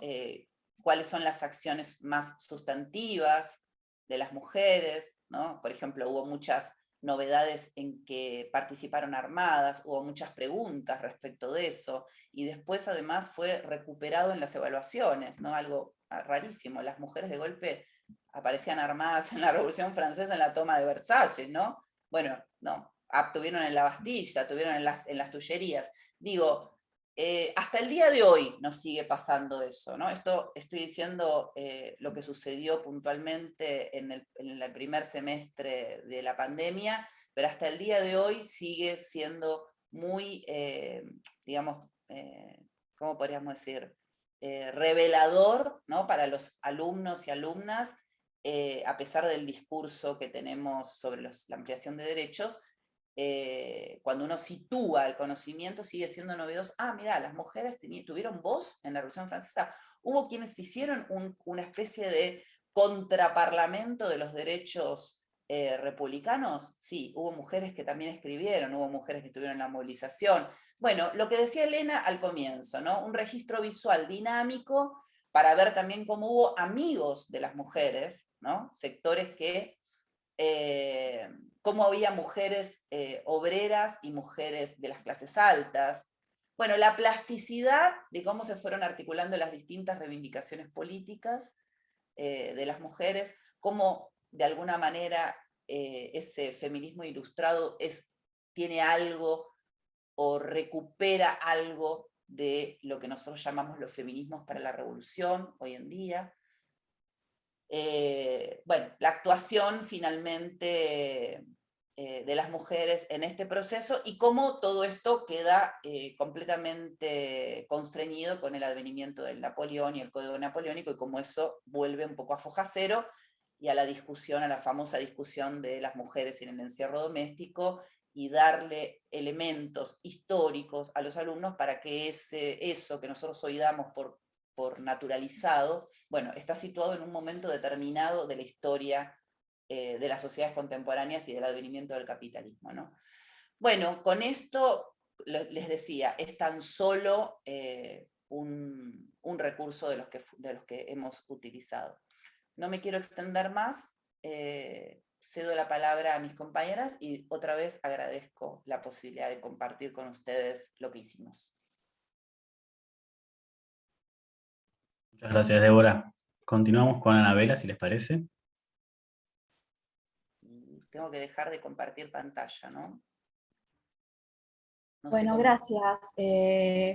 ¿Cuáles son las acciones más sustantivas de las mujeres, ¿no? Por ejemplo, hubo muchas novedades en que participaron armadas, hubo muchas preguntas respecto de eso, y después además fue recuperado en las evaluaciones, ¿no? Algo rarísimo, las mujeres de golpe aparecían armadas en la Revolución Francesa en la toma de Versalles, ¿no? Bueno, no, tuvieron en la Bastilla, tuvieron en las Tullerías. Digo, hasta el día de hoy nos sigue pasando eso, ¿no? Esto estoy diciendo lo que sucedió puntualmente en el primer semestre de la pandemia, pero hasta el día de hoy sigue siendo muy, digamos, ¿cómo podríamos decir? Revelador, ¿no? Para los alumnos y alumnas, a pesar del discurso que tenemos sobre la ampliación de derechos, cuando uno sitúa el conocimiento, sigue siendo novedoso. Ah, mirá, las mujeres tuvieron voz en la Revolución Francesa. Hubo quienes hicieron una especie de contraparlamento de los derechos republicanos. Sí, hubo mujeres que también escribieron, hubo mujeres que tuvieron la movilización. Bueno, lo que decía Elena al comienzo, ¿no? Un registro visual dinámico para ver también cómo hubo amigos de las mujeres, ¿no? Sectores que cómo había mujeres obreras y mujeres de las clases altas. Bueno, la plasticidad de cómo se fueron articulando las distintas reivindicaciones políticas de las mujeres, cómo de alguna manera ese feminismo ilustrado tiene algo o recupera algo de lo que nosotros llamamos los feminismos para la revolución hoy en día. Bueno, la actuación finalmente de las mujeres en este proceso y cómo todo esto queda completamente constreñido con el advenimiento del Napoleón y el Código Napoleónico, y cómo eso vuelve un poco a foja cero y a la discusión, a la famosa discusión de las mujeres en el encierro doméstico, y darle elementos históricos a los alumnos para que eso que nosotros hoy damos por naturalizado, bueno, está situado en un momento determinado de la historia de las sociedades contemporáneas y del advenimiento del capitalismo, ¿no? Bueno, con esto, les decía, es tan solo un recurso de los que hemos utilizado. No me quiero extender más, cedo la palabra a mis compañeras y otra vez agradezco la posibilidad de compartir con ustedes lo que hicimos. Muchas gracias, Débora. Continuamos con Anabela, si les parece. Tengo que dejar de compartir pantalla, ¿no? No sé Bueno, cómo. gracias,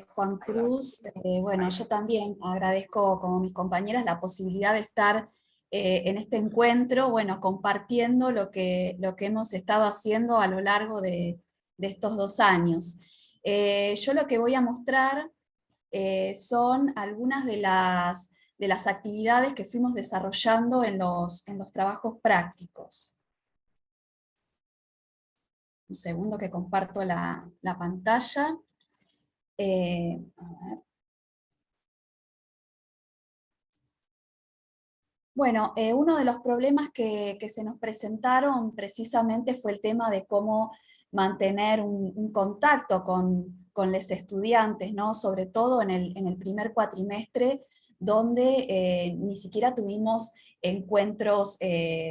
Juan Cruz. Bueno, yo también agradezco, como mis compañeras, la posibilidad de estar en este encuentro, bueno, compartiendo lo que hemos estado haciendo a lo largo de estos 2 años. Yo lo que voy a mostrar son algunas de las actividades que fuimos desarrollando en los trabajos prácticos. Un segundo que comparto la pantalla. A ver. Bueno, uno de los problemas que se nos presentaron precisamente fue el tema de cómo mantener un contacto con los estudiantes, ¿no? Sobre todo en el primer cuatrimestre, donde ni siquiera tuvimos encuentros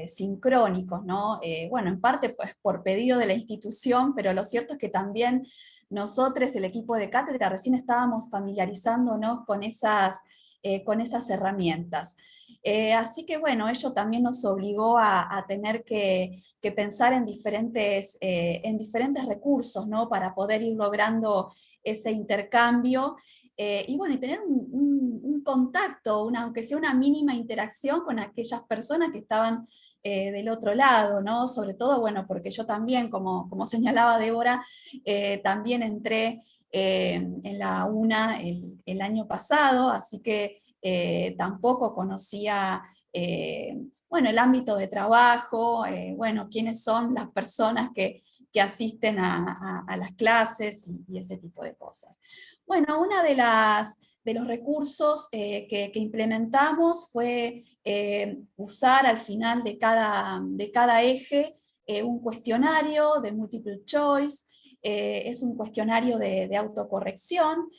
sincrónicos, ¿no? Bueno, en parte pues, por pedido de la institución, pero lo cierto es que también nosotros, el equipo de cátedra, recién estábamos familiarizándonos con esas herramientas. Así que bueno, ello también nos obligó a tener que pensar en diferentes recursos, ¿no? Para poder ir logrando ese intercambio, y bueno, y tener un contacto, aunque sea una mínima interacción con aquellas personas que estaban del otro lado, ¿no? Sobre todo, bueno, porque yo también, como señalaba Débora, también entré en la UNA el año pasado, así que tampoco conocía bueno, el ámbito de trabajo, bueno, quiénes son las personas que asisten a las clases y ese tipo de cosas. Bueno, una de los recursos que implementamos fue usar al final de cada eje un cuestionario de multiple choice. Es un cuestionario de autocorrección.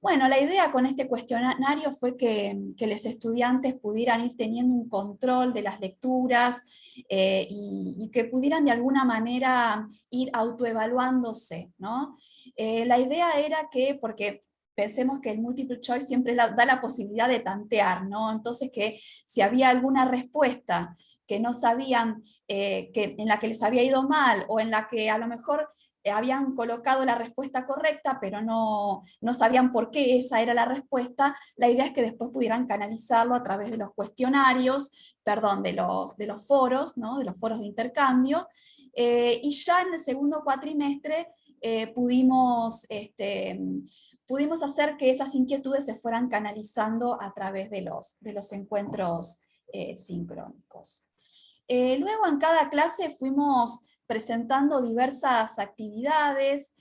Bueno, la idea con este cuestionario fue que los estudiantes pudieran ir teniendo un control de las lecturas y que pudieran de alguna manera ir autoevaluándose, ¿no? La idea era que, porque pensemos que el multiple choice siempre da la posibilidad de tantear, ¿no? Entonces que si había alguna respuesta que no sabían, en la que les había ido mal, o en la que a lo mejor habían colocado la respuesta correcta, pero no sabían por qué esa era la respuesta, la idea es que después pudieran canalizarlo a través de los cuestionarios, perdón, de los foros, ¿no? De los foros de intercambio, y ya en el segundo cuatrimestre pudimos hacer que esas inquietudes se fueran canalizando a través de los encuentros sincrónicos. Luego en cada clase fuimos presentando diversas actividades,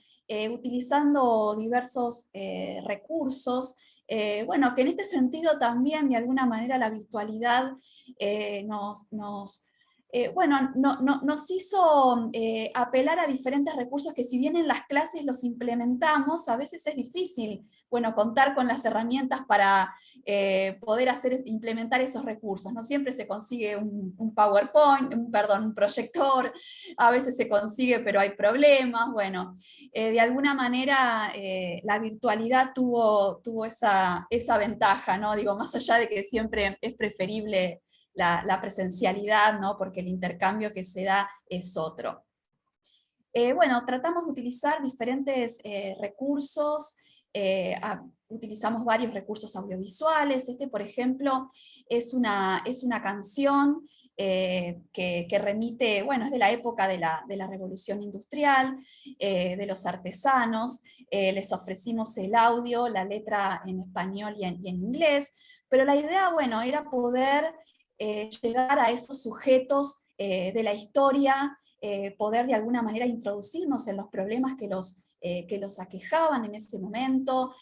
utilizando diversos recursos, bueno, que en este sentido también de alguna manera la virtualidad nos hizo apelar a diferentes recursos que si bien en las clases los implementamos, a veces es difícil, bueno, contar con las herramientas para poder implementar esos recursos. No siempre se consigue un PowerPoint, un proyector, a veces se consigue pero hay problemas, bueno, de alguna manera la virtualidad tuvo esa ventaja, ¿no? Digo, más allá de que siempre es preferible la presencialidad, ¿no? Porque el intercambio que se da es otro. Bueno, tratamos de utilizar diferentes recursos, utilizamos varios recursos audiovisuales. Este, por ejemplo, es una canción que remite, bueno, es de la época de la Revolución Industrial, de los artesanos. Les ofrecimos el audio, la letra en español y en inglés, pero la idea, bueno, era poder llegar a esos sujetos de la historia, poder de alguna manera introducirnos en los problemas que los aquejaban en ese momento,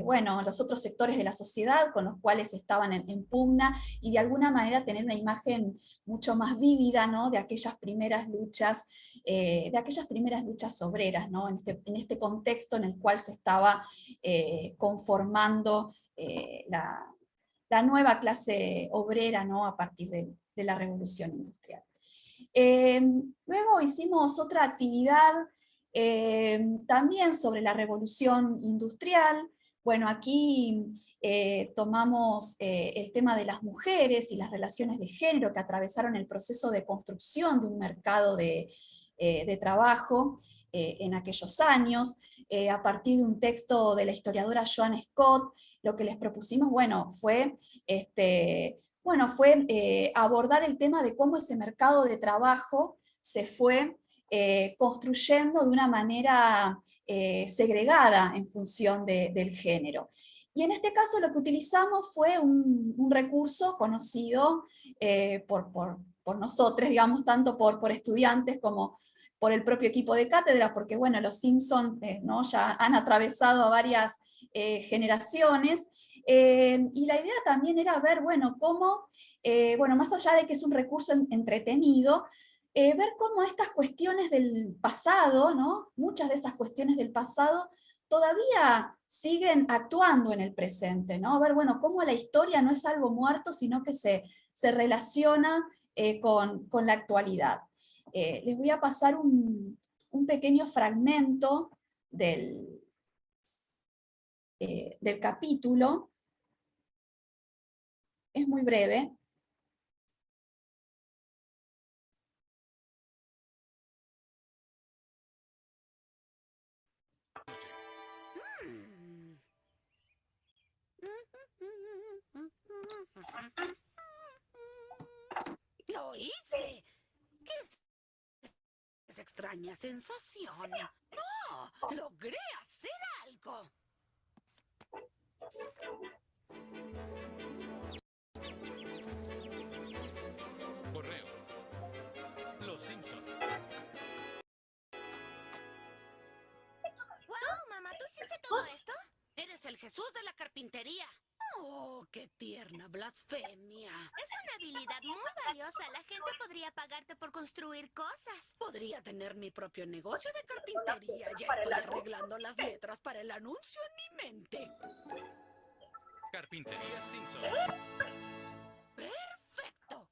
bueno, los otros sectores de la sociedad con los cuales estaban en pugna, y de alguna manera tener una imagen mucho más vívida, ¿no? de aquellas primeras luchas obreras, ¿no? en este contexto en el cual se estaba conformando la nueva clase obrera, ¿no? a partir de la Revolución Industrial. Luego hicimos otra actividad también sobre la Revolución Industrial. Bueno, aquí tomamos el tema de las mujeres y las relaciones de género que atravesaron el proceso de construcción de un mercado de trabajo en aquellos años. A partir de un texto de la historiadora Joan Scott, lo que les propusimos, bueno, fue abordar el tema de cómo ese mercado de trabajo se fue construyendo de una manera segregada en función del género. Y en este caso lo que utilizamos fue un recurso conocido por nosotros, digamos, tanto por estudiantes como por el propio equipo de cátedra, porque bueno, los Simpson ¿no? ya han atravesado a varias generaciones, y la idea también era ver, bueno, cómo, bueno, más allá de que es un recurso entretenido, ver cómo estas cuestiones del pasado, ¿no? Muchas de esas cuestiones del pasado todavía siguen actuando en el presente, ¿no? Ver, bueno, cómo la historia no es algo muerto, sino que se relaciona con la actualidad. Les voy a pasar un pequeño fragmento del capítulo. Es muy breve. ¡Lo hice! ¿Qué es esa extraña sensación? ¡No! ¡Logré hacer algo! Correo. Los Simpson. ¡Wow, mamá! ¿Tú hiciste todo esto? Eres el Jesús de la carpintería. ¡Oh, qué tierna blasfemia! Es una habilidad muy valiosa. La gente podría pagarte por construir cosas. Podría tener mi propio negocio de carpintería. Ya estoy arreglando las letras para el anuncio en mi mente. Carpintería Simpson. ¡Perfecto!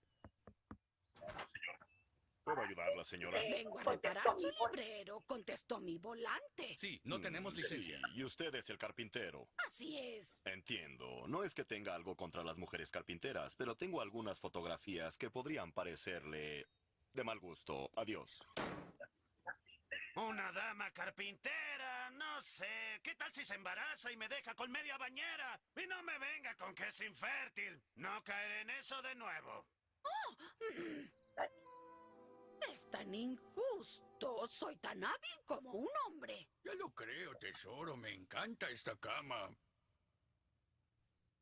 ¿Puedo ayudarla, señora? Vengo a reparar su librero, contestó mi volante. Sí, no tenemos licencia. Sí, y usted es el carpintero. Así es. Entiendo. No es que tenga algo contra las mujeres carpinteras, pero tengo algunas fotografías que podrían parecerle de mal gusto. Adiós. Una dama carpintera, no sé. ¿Qué tal si se embaraza y me deja con media bañera? Y no me venga con que es infértil. No caeré en eso de nuevo. ¡Oh! Es tan injusto. Soy tan hábil como un hombre. Ya lo creo, tesoro. Me encanta esta cama.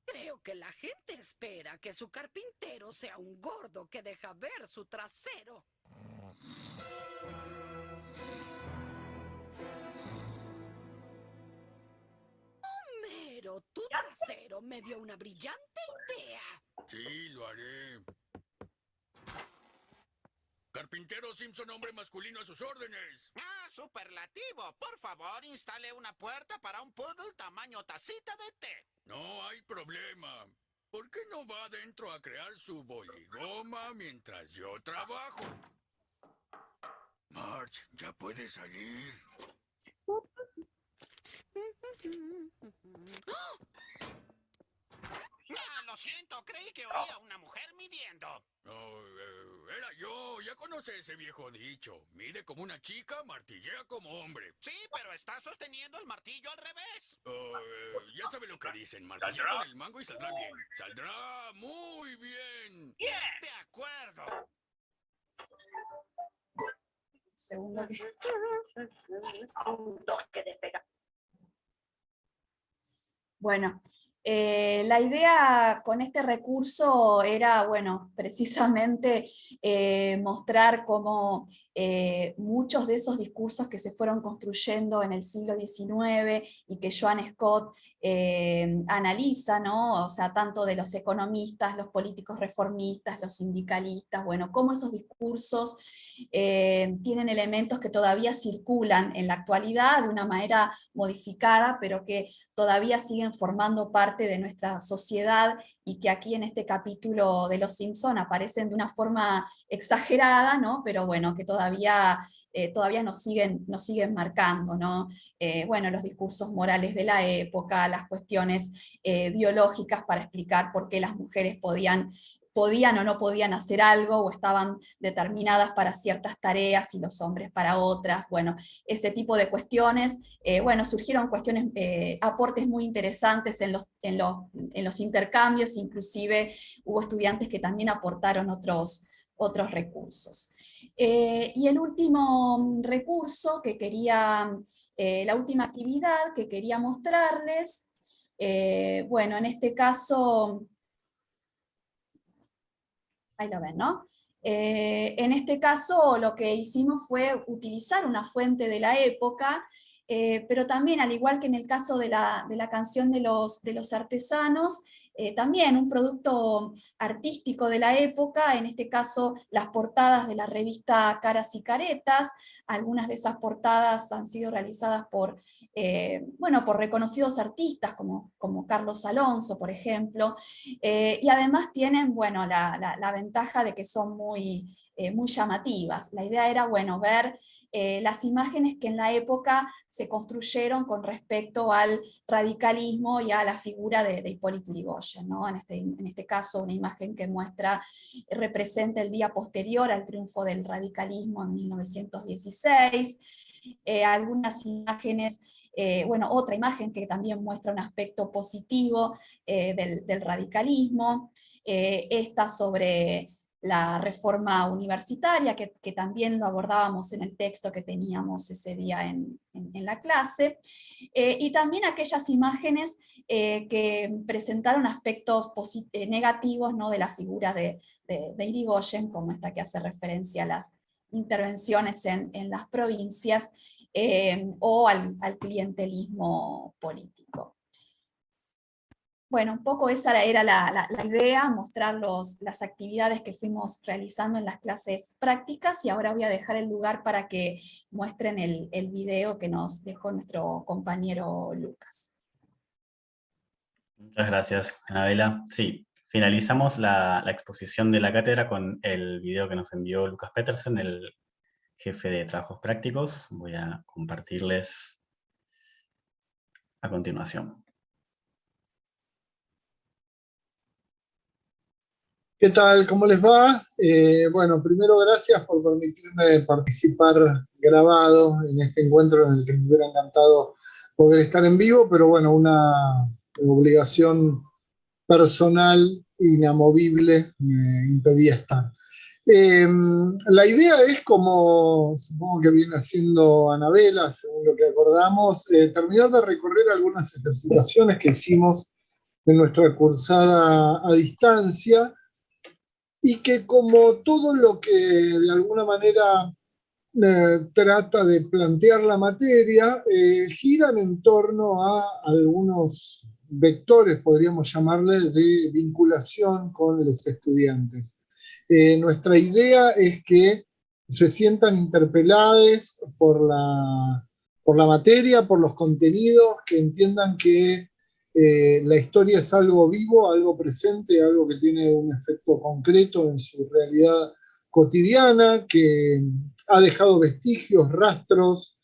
Creo que la gente espera que su carpintero sea un gordo que deja ver su trasero. trasero me dio una brillante idea. Sí, lo haré. Carpintero Simpson, hombre masculino a sus órdenes. Ah, superlativo. Por favor, instale una puerta para un poodle tamaño tacita de té. No hay problema. ¿Por qué no va adentro a crear su boligoma mientras yo trabajo? Marge, ya puede salir. Ah, lo siento, creí que oía a una mujer midiendo. No, era yo. Ya conoce ese viejo dicho. Mide como una chica, martillea como hombre. Sí, pero está sosteniendo el martillo al revés. Ya sabe lo que dicen. Martillea con el mango y saldrá bien. Saldrá muy bien. De acuerdo. Segundo que... Bueno, la idea con este recurso era, bueno, precisamente mostrar cómo muchos de esos discursos que se fueron construyendo en el siglo XIX y que Joan Scott analiza, ¿no? O sea, tanto de los economistas, los políticos reformistas, los sindicalistas, bueno, cómo esos discursos tienen elementos que todavía circulan en la actualidad de una manera modificada, pero que todavía siguen formando parte de nuestra sociedad y que aquí en este capítulo de Los Simpson aparecen de una forma exagerada, ¿no? Pero bueno, que todavía nos siguen marcando, ¿no? Bueno, los discursos morales de la época, las cuestiones biológicas para explicar por qué las mujeres podían o no podían hacer algo, o estaban determinadas para ciertas tareas y los hombres para otras, bueno, ese tipo de cuestiones, bueno, surgieron cuestiones, aportes muy interesantes en los intercambios, inclusive hubo estudiantes que también aportaron otros recursos. Y el último recurso que quería, la última actividad que quería mostrarles, bueno, en este caso, ahí lo ven, ¿no? En este caso lo que hicimos fue utilizar una fuente de la época, pero también, al igual que en el caso de la canción de los artesanos, también un producto artístico de la época, en este caso las portadas de la revista Caras y Caretas. Algunas de esas portadas han sido realizadas por reconocidos artistas como Carlos Alonso, por ejemplo, y además tienen, bueno, la ventaja de que son muy llamativas. La idea era, bueno, ver las imágenes que en la época se construyeron con respecto al radicalismo y a la figura de Hipólito Yrigoyen, ¿no? En este caso, una imagen que representa el día posterior al triunfo del radicalismo en 1916, algunas imágenes, otra imagen que también muestra un aspecto positivo del radicalismo, esta sobre la reforma universitaria, que también lo abordábamos en el texto que teníamos ese día en la clase, y también aquellas imágenes que presentaron aspectos negativos, ¿no? De la figura de Yrigoyen, como esta que hace referencia a las intervenciones en las provincias, o al clientelismo político. Bueno, un poco esa era la idea, mostrar las actividades que fuimos realizando en las clases prácticas, y ahora voy a dejar el lugar para que muestren el video que nos dejó nuestro compañero Lucas. Muchas gracias, Anabela. Sí, finalizamos la exposición de la cátedra con el video que nos envió Lucas Petersen, el jefe de trabajos prácticos. Voy a compartirles a continuación. ¿Qué tal? ¿Cómo les va? Bueno, primero gracias por permitirme participar grabado en este encuentro en el que me hubiera encantado poder estar en vivo, pero bueno, una obligación personal inamovible me impedía estar. La idea es, como supongo que viene haciendo Anabela, según lo que acordamos, terminar de recorrer algunas ejercitaciones que hicimos en nuestra cursada a distancia, y que, como todo lo que de alguna manera trata de plantear la materia, giran en torno a algunos vectores, podríamos llamarle, de vinculación con los estudiantes. Nuestra idea es que se sientan interpelados por la materia, por los contenidos, que entiendan que la historia es algo vivo, algo presente, algo que tiene un efecto concreto en su realidad cotidiana, que ha dejado vestigios, rastros,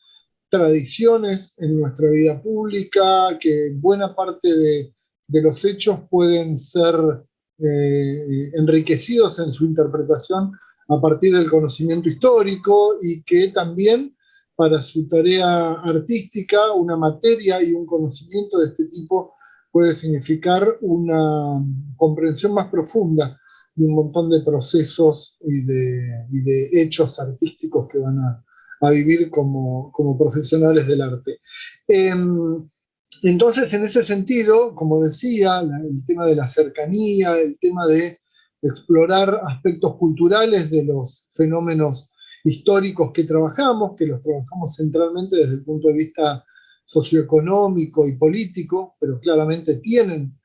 tradiciones en nuestra vida pública, que buena parte de los hechos pueden ser enriquecidos en su interpretación a partir del conocimiento histórico, y que también para su tarea artística una materia y un conocimiento de este tipo puede significar una comprensión más profunda de un montón de procesos y de hechos artísticos que van a vivir como profesionales del arte. Entonces, en ese sentido, como decía, el tema de la cercanía, el tema de explorar aspectos culturales de los fenómenos históricos que los trabajamos centralmente desde el punto de vista socioeconómico y político, pero claramente tienen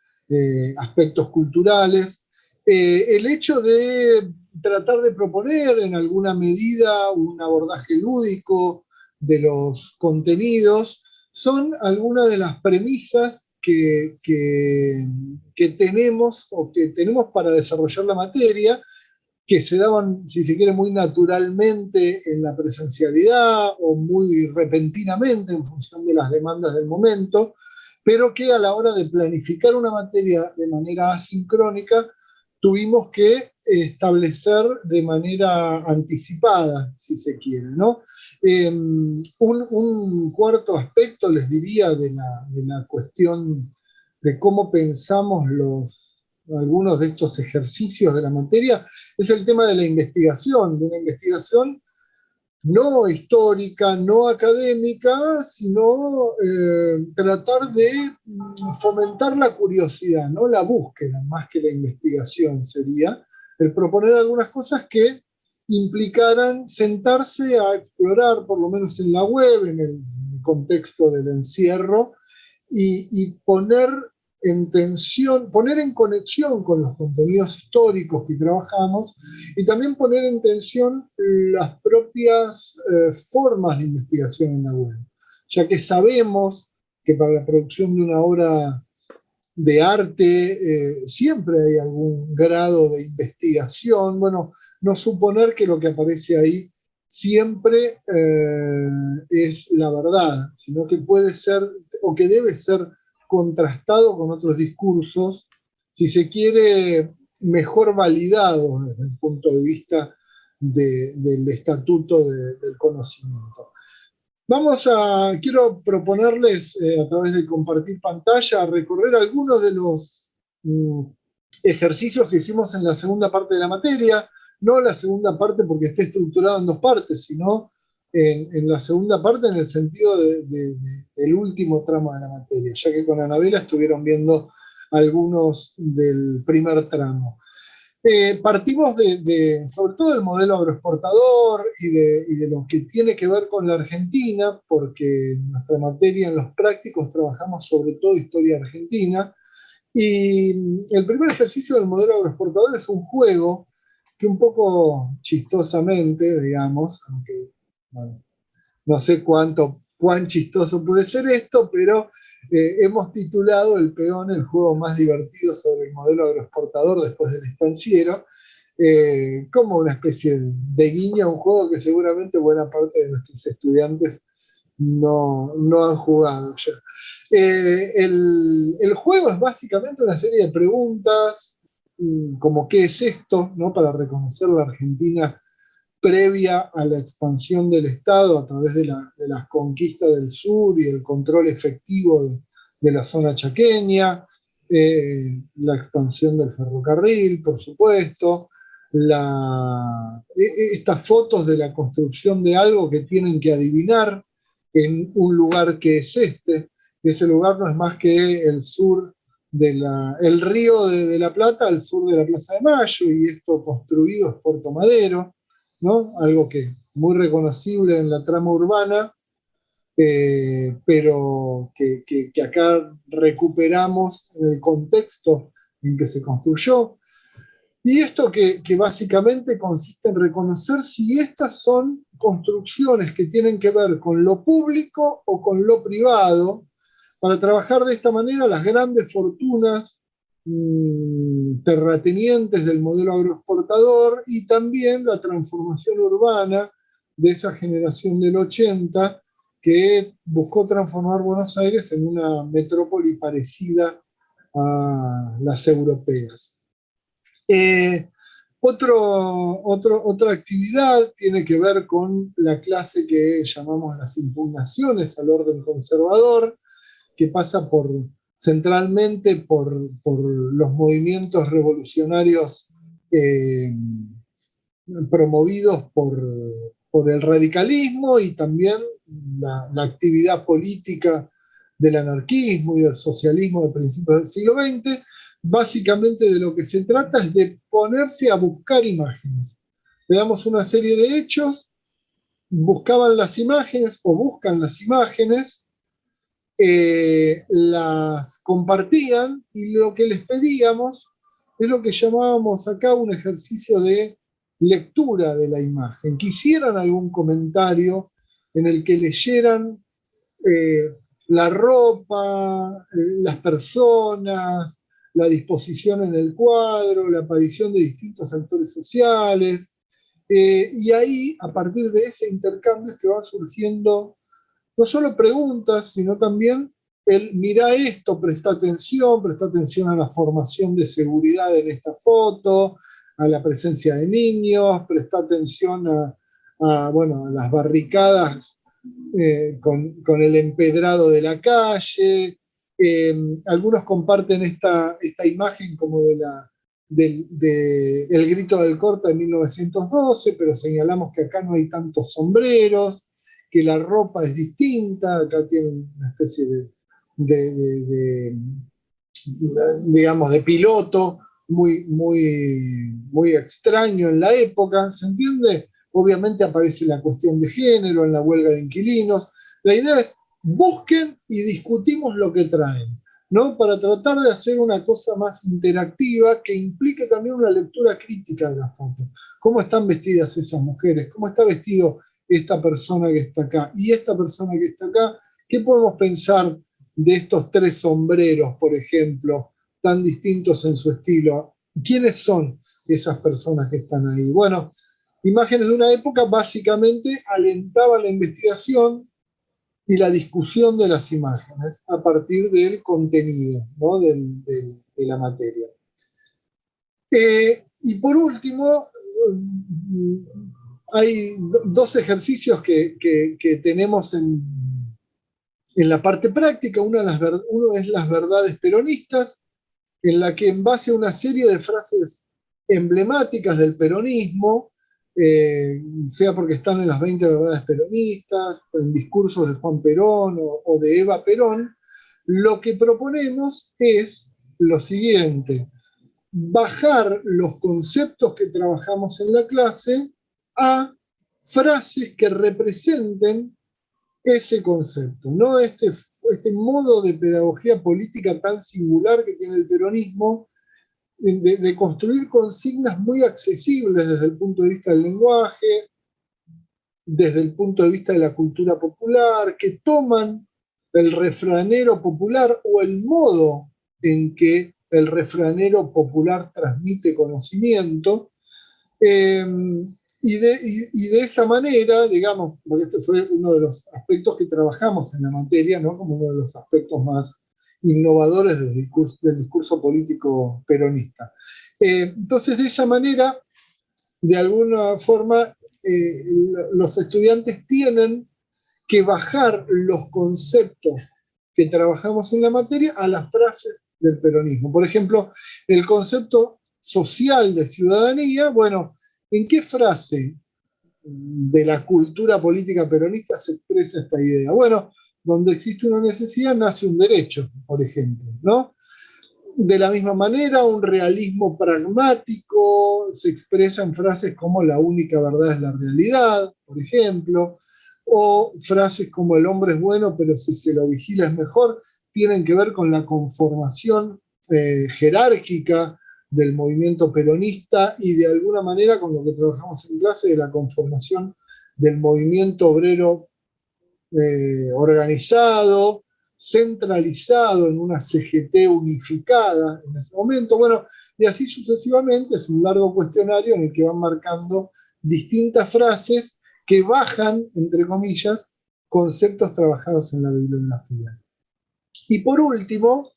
aspectos culturales. El hecho de tratar de proponer en alguna medida un abordaje lúdico de los contenidos son algunas de las premisas que tenemos o que tenemos para desarrollar la materia, que se daban, si se quiere, muy naturalmente en la presencialidad o muy repentinamente en función de las demandas del momento, pero que a la hora de planificar una materia de manera asincrónica tuvimos que establecer de manera anticipada, si se quiere, ¿no? Un cuarto aspecto, les diría, de la cuestión de cómo pensamos algunos de estos ejercicios de la materia, es el tema de la investigación, de una investigación no histórica, no académica, sino tratar de fomentar la curiosidad, ¿no? La búsqueda, más que la investigación sería, el proponer algunas cosas que implicaran sentarse a explorar, por lo menos en la web, en el contexto del encierro, y poner en conexión con los contenidos históricos que trabajamos, y también poner en tensión las propias formas de investigación en la web, ya que sabemos que para la producción de una obra de arte siempre hay algún grado de investigación. Bueno, no suponer que lo que aparece ahí siempre es la verdad, sino que puede ser o que debe ser contrastado con otros discursos, si se quiere, mejor validados desde el punto de vista del estatuto del conocimiento. Quiero proponerles, a través de compartir pantalla, recorrer algunos de los ejercicios que hicimos en la segunda parte de la materia, no la segunda parte porque esté estructurado en dos partes, sino en la segunda parte en el sentido del último tramo de la materia, ya que con Anabela estuvieron viendo algunos del primer tramo. Partimos sobre todo del modelo agroexportador y de lo que tiene que ver con la Argentina, porque en nuestra materia, en los prácticos, trabajamos sobre todo historia argentina, y el primer ejercicio del modelo agroexportador es un juego que un poco chistosamente, digamos, aunque bueno, no sé cuán chistoso puede ser esto, pero hemos titulado El Peón, el juego más divertido sobre el modelo agroexportador después del estanciero, como una especie de guiño a un juego que seguramente buena parte de nuestros estudiantes no han jugado ya. El juego es básicamente una serie de preguntas, como ¿qué es esto?, ¿no?, para reconocer la Argentina previa a la expansión del Estado a través de las conquistas del sur y el control efectivo de la zona chaqueña, la expansión del ferrocarril, por supuesto, estas fotos de la construcción de algo que tienen que adivinar en un lugar que es este. Ese lugar no es más que el sur el río de la Plata al sur de la Plaza de Mayo, y esto construido es Puerto Madero, ¿no? Algo que muy reconocible en la trama urbana, pero que acá recuperamos en el contexto en que se construyó. Y esto que básicamente consiste en reconocer si estas son construcciones que tienen que ver con lo público o con lo privado, para trabajar de esta manera las grandes fortunas terratenientes del modelo agroexportador y también la transformación urbana de esa generación del 80 que buscó transformar Buenos Aires en una metrópoli parecida a las europeas. Otra actividad tiene que ver con la clase que llamamos las impugnaciones al orden conservador, que pasa centralmente por los movimientos revolucionarios promovidos por el radicalismo y también la actividad política del anarquismo y del socialismo de principios del siglo XX. Básicamente de lo que se trata es de ponerse a buscar imágenes. Le damos una serie de hechos, buscaban las imágenes o buscan las imágenes, las compartían y lo que les pedíamos es lo que llamábamos acá un ejercicio de lectura de la imagen, que hicieran algún comentario en el que leyeran la ropa, las personas, la disposición en el cuadro, la aparición de distintos actores sociales, y ahí, a partir de ese intercambio, es que van surgiendo no solo preguntas, sino también el mirá esto, presta atención a la formación de seguridad en esta foto, a la presencia de niños, presta atención a las barricadas con el empedrado de la calle. Algunos comparten esta imagen como del El grito del Corta en 1912, pero señalamos que acá no hay tantos sombreros, que la ropa es distinta, acá tienen una especie digamos, de piloto muy extraño en la época, ¿se entiende? Obviamente aparece la cuestión de género en la huelga de inquilinos. La idea es, busquen y discutimos lo que traen, ¿no? Para tratar de hacer una cosa más interactiva que implique también una lectura crítica de la foto. ¿Cómo están vestidas esas mujeres? ¿Cómo está vestido esta persona que está acá? Y esta persona que está acá, ¿qué podemos pensar de estos tres sombreros, por ejemplo, tan distintos en su estilo? ¿Quiénes son esas personas que están ahí? Bueno, imágenes de una época básicamente alentaban la investigación y la discusión de las imágenes a partir del contenido, ¿no? de la materia. Y por último, hay dos ejercicios que tenemos en la parte práctica. Uno es las verdades peronistas, en la que en base a una serie de frases emblemáticas del peronismo, sea porque están en las 20 verdades peronistas, en discursos de Juan Perón o de Eva Perón, lo que proponemos es lo siguiente: bajar los conceptos que trabajamos en la clase a frases que representen ese concepto, no este modo de pedagogía política tan singular que tiene el peronismo, de construir consignas muy accesibles desde el punto de vista del lenguaje, desde el punto de vista de la cultura popular, que toman el refranero popular o el modo en que el refranero popular transmite conocimiento, y de esa manera, digamos, porque este fue uno de los aspectos que trabajamos en la materia, ¿no? Como uno de los aspectos más innovadores del discurso político peronista. Entonces, de esa manera, de alguna forma, los estudiantes tienen que bajar los conceptos que trabajamos en la materia a las frases del peronismo. Por ejemplo, el concepto social de ciudadanía, bueno, ¿en qué frase de la cultura política peronista se expresa esta idea? Bueno, donde existe una necesidad nace un derecho, por ejemplo, ¿no? De la misma manera, un realismo pragmático se expresa en frases como la única verdad es la realidad, por ejemplo, o frases como el hombre es bueno, pero si se lo vigila es mejor, tienen que ver con la conformación jerárquica del movimiento peronista y de alguna manera con lo que trabajamos en clase de la conformación del movimiento obrero organizado, centralizado en una CGT unificada en ese momento. Bueno, y así sucesivamente. Es un largo cuestionario en el que van marcando distintas frases que bajan, entre comillas, conceptos trabajados en la bibliografía. Y por último,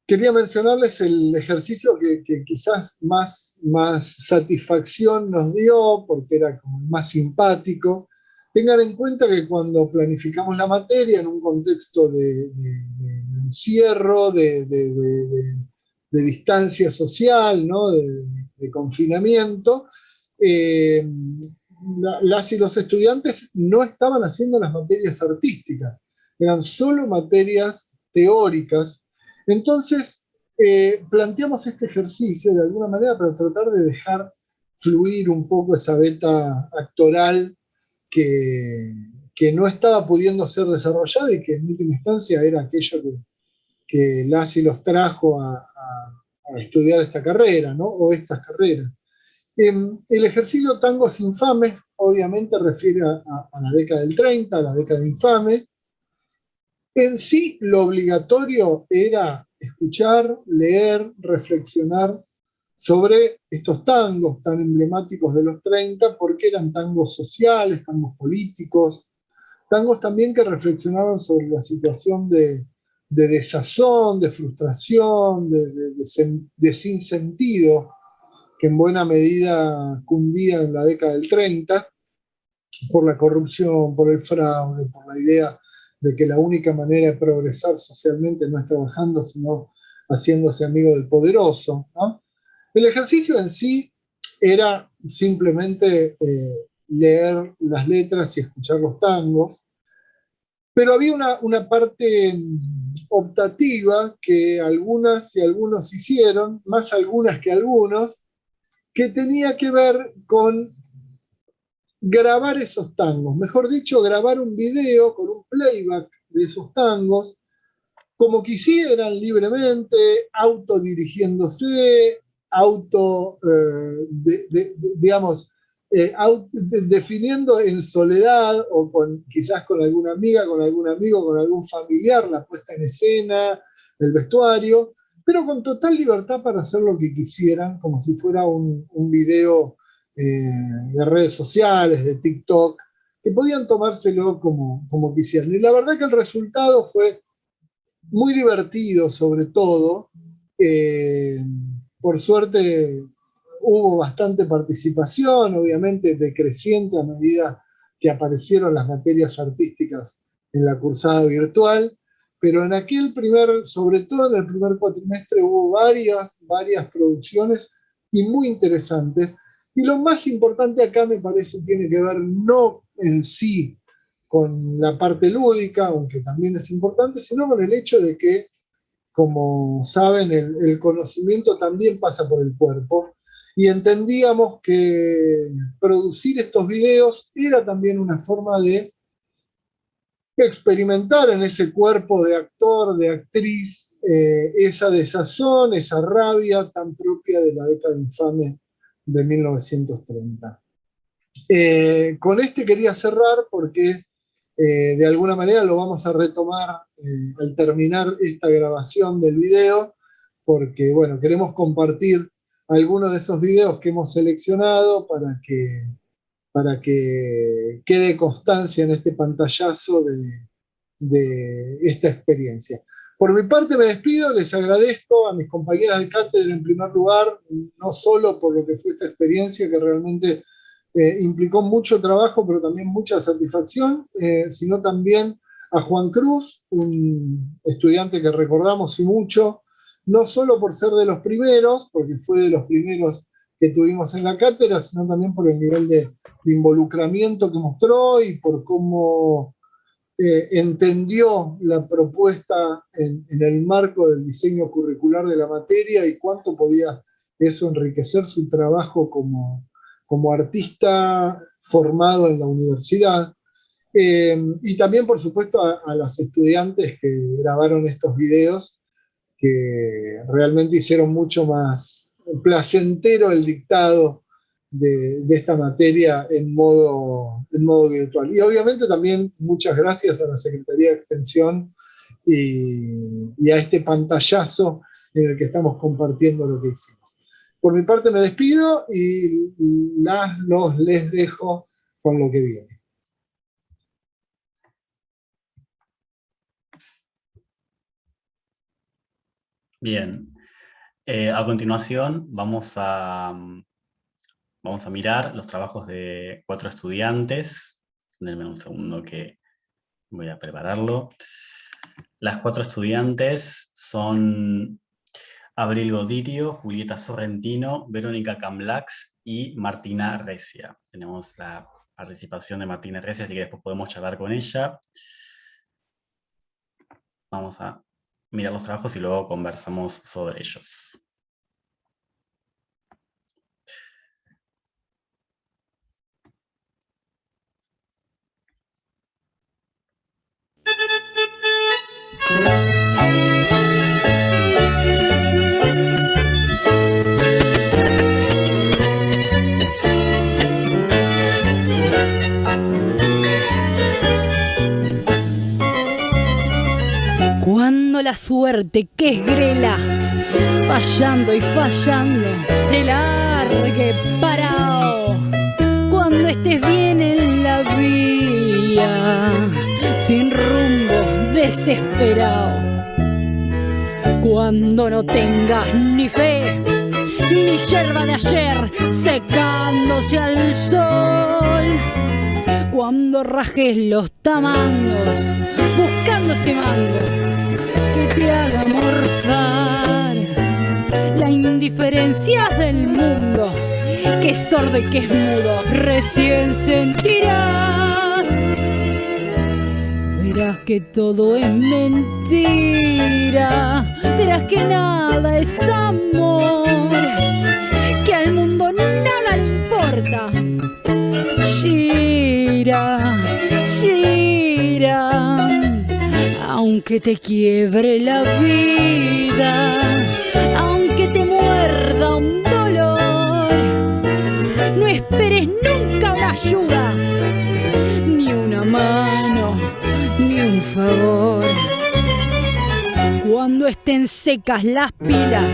quería mencionarles el ejercicio que quizás más satisfacción nos dio, porque era como el más simpático. Tengan en cuenta que cuando planificamos la materia en un contexto de encierro, de distancia social, ¿no? de confinamiento, las y los estudiantes no estaban haciendo las materias artísticas, eran solo materias teóricas. Entonces, planteamos este ejercicio de alguna manera para tratar de dejar fluir un poco esa beta actoral que no estaba pudiendo ser desarrollada y que en última instancia era aquello que las y los trajo a estudiar esta carrera, ¿no? O estas carreras. El ejercicio Tangos Infames obviamente refiere a la década del 30, a la década infame. En sí, lo obligatorio era escuchar, leer, reflexionar sobre estos tangos tan emblemáticos de los 30, porque eran tangos sociales, tangos políticos, tangos también que reflexionaban sobre la situación de desazón, de frustración, de sinsentido, que en buena medida cundía en la década del 30, por la corrupción, por el fraude, por la idea de que la única manera de progresar socialmente no es trabajando, sino haciéndose amigo del poderoso, ¿no? El ejercicio en sí era simplemente leer las letras y escuchar los tangos, pero había una parte optativa que algunas y algunos hicieron, más algunas que algunos, que tenía que ver con grabar esos tangos, mejor dicho, grabar un video con un playback de esos tangos, como quisieran, libremente, autodirigiéndose, definiendo en soledad o quizás con alguna amiga, con algún amigo, con algún familiar, la puesta en escena, el vestuario, pero con total libertad para hacer lo que quisieran, como si fuera un video de redes sociales, de TikTok, que podían tomárselo como quisieran. Y la verdad que el resultado fue muy divertido, sobre todo. Por suerte hubo bastante participación, obviamente decreciente a medida que aparecieron las materias artísticas en la cursada virtual, pero en aquel sobre todo en el primer cuatrimestre, hubo varias producciones y muy interesantes. Y lo más importante acá me parece tiene que ver no en sí con la parte lúdica, aunque también es importante, sino con el hecho de que, como saben, el conocimiento también pasa por el cuerpo, y entendíamos que producir estos videos era también una forma de experimentar en ese cuerpo de actor, de actriz, esa desazón, esa rabia tan propia de la década infame de 1930. Con quería cerrar porque de alguna manera lo vamos a retomar al terminar esta grabación del video, porque bueno, queremos compartir algunos de esos videos que hemos seleccionado para que quede constancia en este pantallazo de esta experiencia. Por mi parte me despido, les agradezco a mis compañeras de cátedra en primer lugar, no solo por lo que fue esta experiencia que realmente implicó mucho trabajo, pero también mucha satisfacción, sino también a Juan Cruz, un estudiante que recordamos y mucho, no solo por ser de los primeros, porque fue de los primeros que tuvimos en la cátedra, sino también por el nivel de involucramiento que mostró y por cómo entendió la propuesta en el marco del diseño curricular de la materia y cuánto podía eso enriquecer su trabajo como artista formado en la universidad. Y también, por supuesto, a los estudiantes que grabaron estos videos, que realmente hicieron mucho más placentero el dictado de esta materia en modo virtual. Y obviamente también muchas gracias a la Secretaría de Extensión y a este pantallazo en el que estamos compartiendo lo que hicimos. Por mi parte me despido y les dejo con lo que viene. Bien, a continuación vamos a mirar los trabajos de 4 estudiantes. Denme un segundo que voy a prepararlo. Las 4 estudiantes son Abril Godirio, Julieta Sorrentino, Verónica Camlax y Martina Recia. Tenemos la participación de Martina Recia, así que después podemos charlar con ella. Vamos a mirar los trabajos y luego conversamos sobre ellos. Cuando la suerte, que es grela, fallando y fallando, te largue parao. Cuando estés bien en la vía, sin rumbo, desesperado. Cuando no tengas ni fe, ni yerba de ayer secándose al sol. Cuando rajes los tamangos, buscando ese mango que te haga morfar. La indiferencia del mundo, que es sordo y que es mudo, recién sentirás. Verás que todo es mentira, verás que nada es amor, que al mundo nada le importa. Gira, gira, aunque te quiebre la vida, aunque te muerda un dolor, no esperes nunca una ayuda, ni una mano, ni un favor. Cuando estén secas las pilas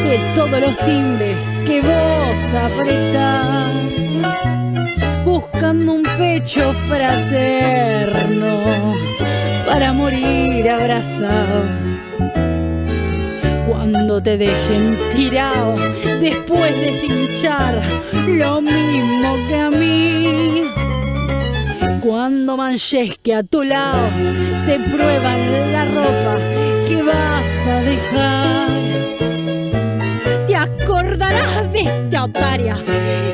de todos los timbres que vos apretás, buscando un pecho fraterno para morir abrazado. Cuando te dejen tirado después de cinchar lo mismo que a mí. Cuando manches que a tu lado se prueban la ropa que vas a dejar, te acordarás de esta otaria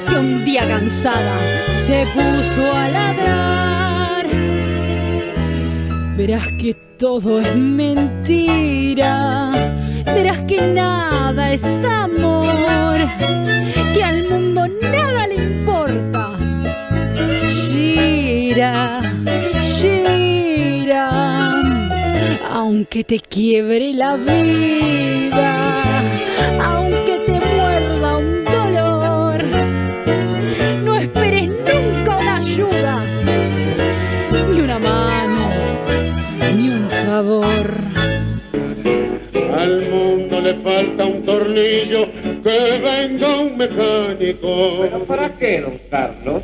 que un día cansada se puso a ladrar. Verás que todo es mentira, verás que nada es amor, que al mundo nada le importa. Gira, gira, aunque te quiebre la vida, aunque te muerda un dolor, no esperes nunca una ayuda, ni una mano, ni un favor. Al mundo le falta un tornillo, que venga un mecánico. ¿Pero para qué, don Carlos?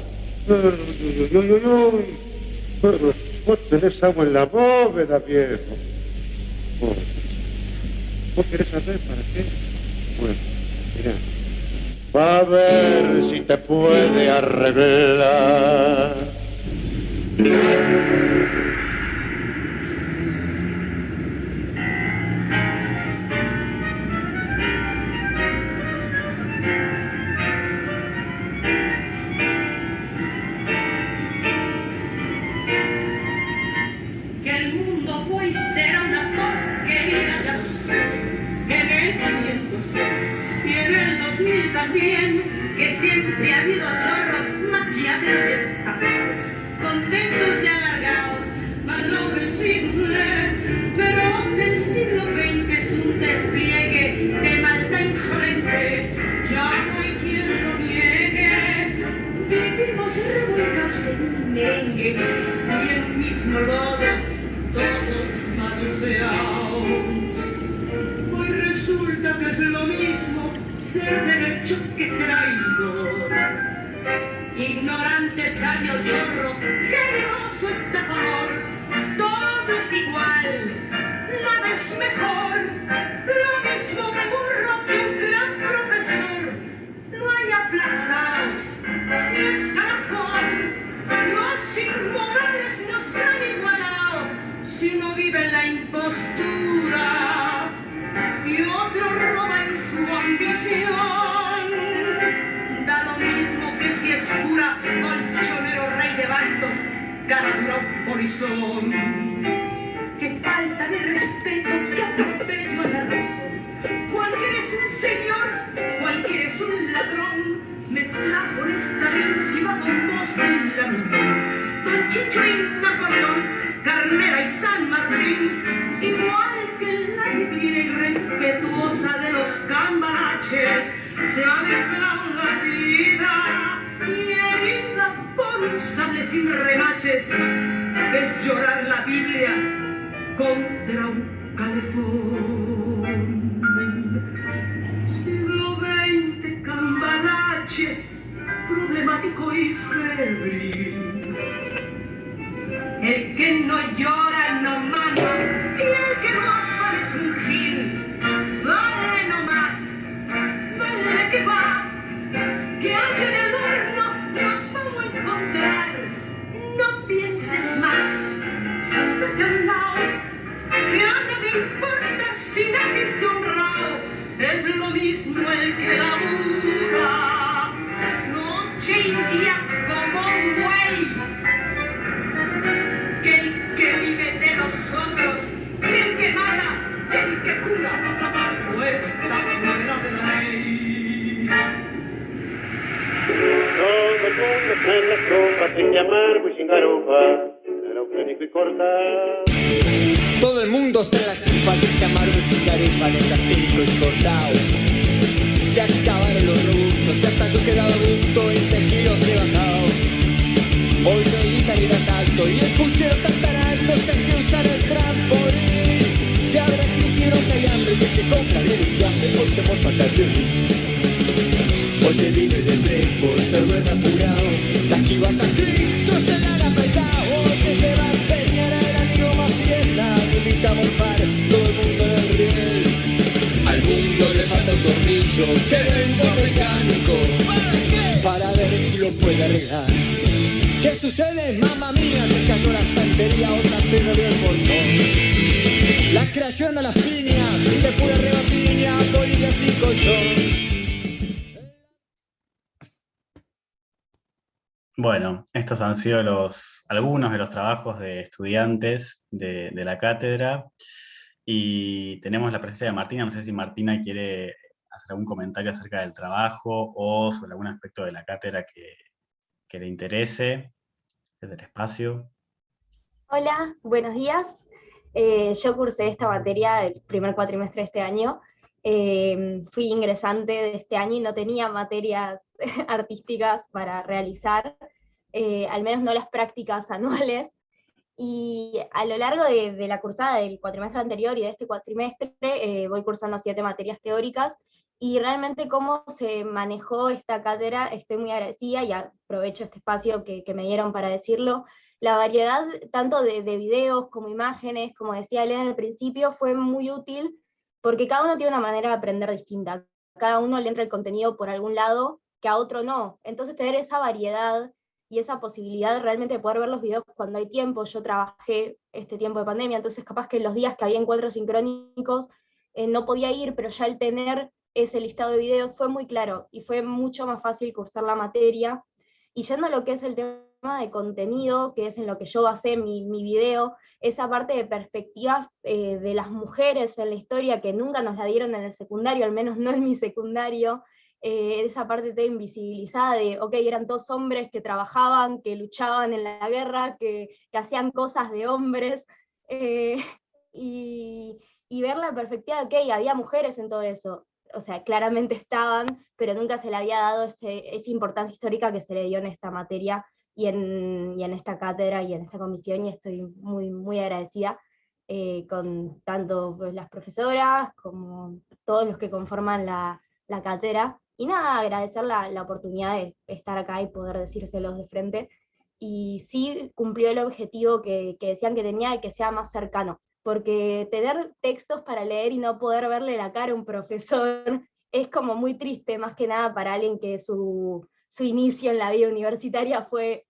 Vos tenés agua en la bóveda, viejo. ¿Vos querés saber para qué? Bueno, mirá, va a ver si te puede arreglar. También que siempre ha habido chorros, maquiaveles, estafados, contentos y alargados, valor simple, pero del siglo XX es un despliegue de maldad insolente, ya no hay quien lo niegue, vivimos revueltos en un merengue y en un mismo lodo, todos manoseados. Hoy resulta que es lo mismo ser derecho que traidor, ignorante, sabio, chorro, generoso, estafador, todo es igual, nada es mejor, lo mismo un burro que un gran profesor, no hay aplazados ni escalafón, los inmorales nos han igualado, si uno vive en la impostura y otro roba en su ambición, da lo mismo que si es cura, colchonero, rey de bastos, cara dura o polizón. Qué falta de respeto, qué atropello a la razón. Cualquiera es un señor, cualquiera es un ladrón, mezclado con esta vida esquivado un bosque y la luna. Don Chicho y Napoleón, Carnera y San Martín, igual que el nadie irrespetuosa de los cambalaches, se ha mezclado la vida y herida por un sable sin remaches, es llorar la Biblia contra un calefón. Siglo XX, cambalache, problemático y febril. El que no llora no mama y el que no afana es un gil. Vale no más, vale que va, que allá en el horno nos vamos a encontrar. No pienses más, siéntate al lado, que a nadie importa si naciste honrado. Es lo mismo el que labura, noche y día como un buey, que el que vive de los otros, que el que mata, que el que cura, o está fuera de la ley. Todo el mundo está en la copa, sin llamar, sin garufa, aerofrénico y corta. Todo el mundo está en la copa, sin llamar, sin garufa, aerofrénico y cortado. Se acabaron los robustos, ya hasta yo quedaba a gusto, 20 kilos he bajado. Hoy no hay guitarra ni asalto, y el puchero está tarando, está que usar el trampolín. Se abre crisis, bronca y hambre, que te compra bien y fiambre, hoy se moza hasta el violín. Hoy se vive del brejo, se duerme apurado, la chiva está Cristo, se la han afeitado. Hoy se lleva a empeñar al amigo más fiel, la invita a morfar, todo el mundo en el riel. Al mundo le falta un tornillo, que venga mecánico, para ver si lo puede arreglar. ¿Qué sucede? Mamma mía, se cayó la estantería, otra perra vio el portón. La creación de las piñas, y de pura rebapiña, bolillas sin colchón. Bueno, estos han sido algunos de los trabajos de estudiantes de la cátedra, y tenemos la presencia de Martina. No sé si Martina quiere hacer algún comentario acerca del trabajo o sobre algún aspecto de la cátedra que le interese desde el espacio. Hola, buenos días. Yo cursé esta materia el primer cuatrimestre de este año. Fui ingresante de este año y no tenía materias artísticas para realizar, al menos no las prácticas anuales. Y a lo largo de la cursada del cuatrimestre anterior y de este cuatrimestre, voy cursando 7 materias teóricas, y realmente cómo se manejó esta cátedra, estoy muy agradecida y aprovecho este espacio que me dieron para decirlo. La variedad tanto de videos como imágenes, como decía Elena al principio, fue muy útil, porque cada uno tiene una manera de aprender distinta. Cada uno le entra el contenido por algún lado, que a otro no. Entonces tener esa variedad y esa posibilidad de realmente poder ver los videos cuando hay tiempo. Yo trabajé este tiempo de pandemia, entonces capaz que los días que había encuentros sincrónicos no podía ir, pero ya el tener ese listado de videos fue muy claro, y fue mucho más fácil cursar la materia. Y yendo a lo que es el tema de contenido, que es en lo que yo basé mi video, esa parte de perspectivas de las mujeres en la historia que nunca nos la dieron en el secundario, al menos no en mi secundario, esa parte toda invisibilizada de, ok, eran todos hombres que trabajaban, que luchaban en la guerra, que hacían cosas de hombres, y ver la perspectiva de, ok, había mujeres en todo eso, o sea, claramente estaban, pero nunca se le había dado esa importancia histórica que se le dio en esta materia, y en esta cátedra y en esta comisión, y estoy muy, muy agradecida con tanto pues, las profesoras como todos los que conforman la cátedra. Y nada, agradecer la oportunidad de estar acá y poder decírselos de frente. Y sí cumplió el objetivo que decían que tenía, de que sea más cercano. Porque tener textos para leer y no poder verle la cara a un profesor es como muy triste, más que nada para alguien que su inicio en la vida universitaria fue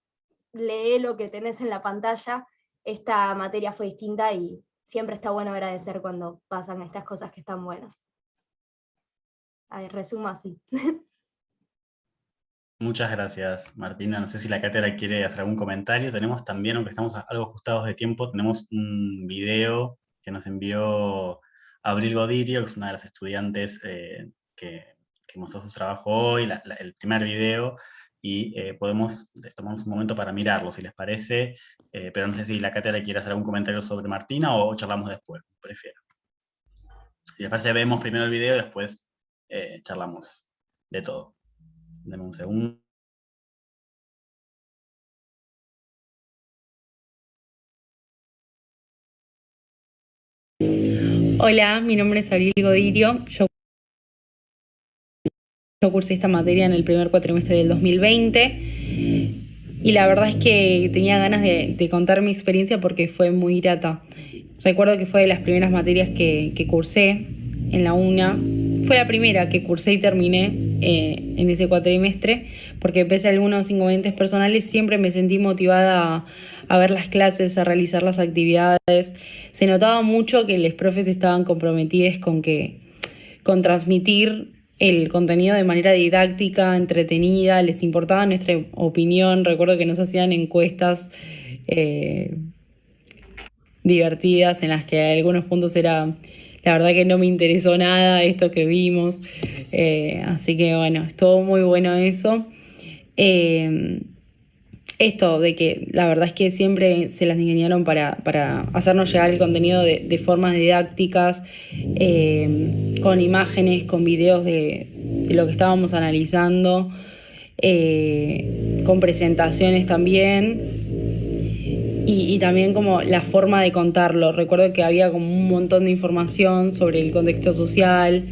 lee lo que tenés en la pantalla. Esta materia fue distinta y siempre está bueno agradecer cuando pasan estas cosas que están buenas. A ver, resumo así. Muchas gracias, Martina. No sé si la cátedra quiere hacer algún comentario. Tenemos también, aunque estamos algo ajustados de tiempo, tenemos un video que nos envió Abril Godirio, que es una de las estudiantes que mostró su trabajo hoy, el primer video, y podemos tomarnos un momento para mirarlo, si les parece, pero no sé si la cátedra quiere hacer algún comentario sobre Martina o charlamos después, prefiero. Si les parece, vemos primero el video y después charlamos de todo. Deme un segundo. Hola, mi nombre es Abril Godirio. Yo cursé esta materia en el primer cuatrimestre del 2020 y la verdad es que tenía ganas de contar mi experiencia porque fue muy grata. Recuerdo que fue de las primeras materias que cursé en la UNA. Fue la primera que cursé y terminé en ese cuatrimestre, porque pese a algunos inconvenientes personales siempre me sentí motivada a ver las clases, a realizar las actividades. Se notaba mucho que los profes estaban comprometidos con transmitir el contenido de manera didáctica, entretenida, les importaba nuestra opinión. Recuerdo que nos hacían encuestas divertidas en las que a algunos puntos era, la verdad que no me interesó nada esto que vimos, así que bueno, estuvo muy bueno eso. Esto de que la verdad es que siempre se las ingeniaron para hacernos llegar el contenido de formas didácticas, con imágenes, con videos de lo que estábamos analizando, con presentaciones también, y también como la forma de contarlo. Recuerdo que había como un montón de información sobre el contexto social,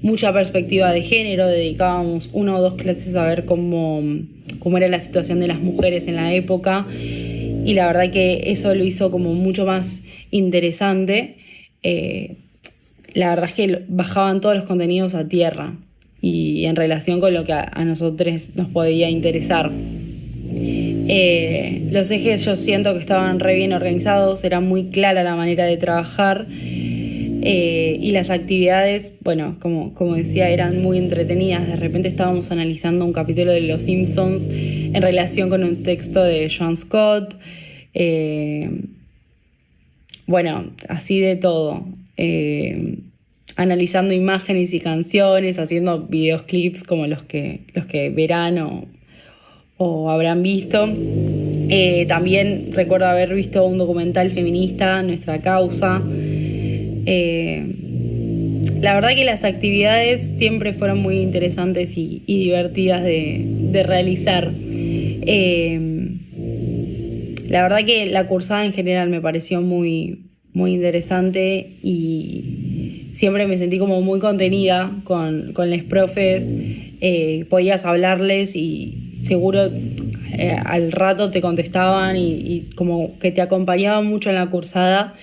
mucha perspectiva de género. Dedicábamos 1 o 2 clases a ver cómo era la situación de las mujeres en la época, y la verdad que eso lo hizo como mucho más interesante. La verdad es que bajaban todos los contenidos a tierra y en relación con lo que a nosotros nos podía interesar. Los ejes yo siento que estaban re bien organizados, era muy clara la manera de trabajar, y las actividades, bueno, como decía, eran muy entretenidas. De repente estábamos analizando un capítulo de Los Simpsons en relación con un texto de John Scott, bueno, así de todo, analizando imágenes y canciones, haciendo videoclips como los que verán o habrán visto. También recuerdo haber visto un documental feminista, Nuestra Causa. La verdad que las actividades siempre fueron muy interesantes y divertidas de realizar. La verdad que la cursada en general me pareció muy, muy interesante y siempre me sentí como muy contenida con los profes. Podías hablarles y seguro al rato te contestaban y como que te acompañaban mucho en la cursada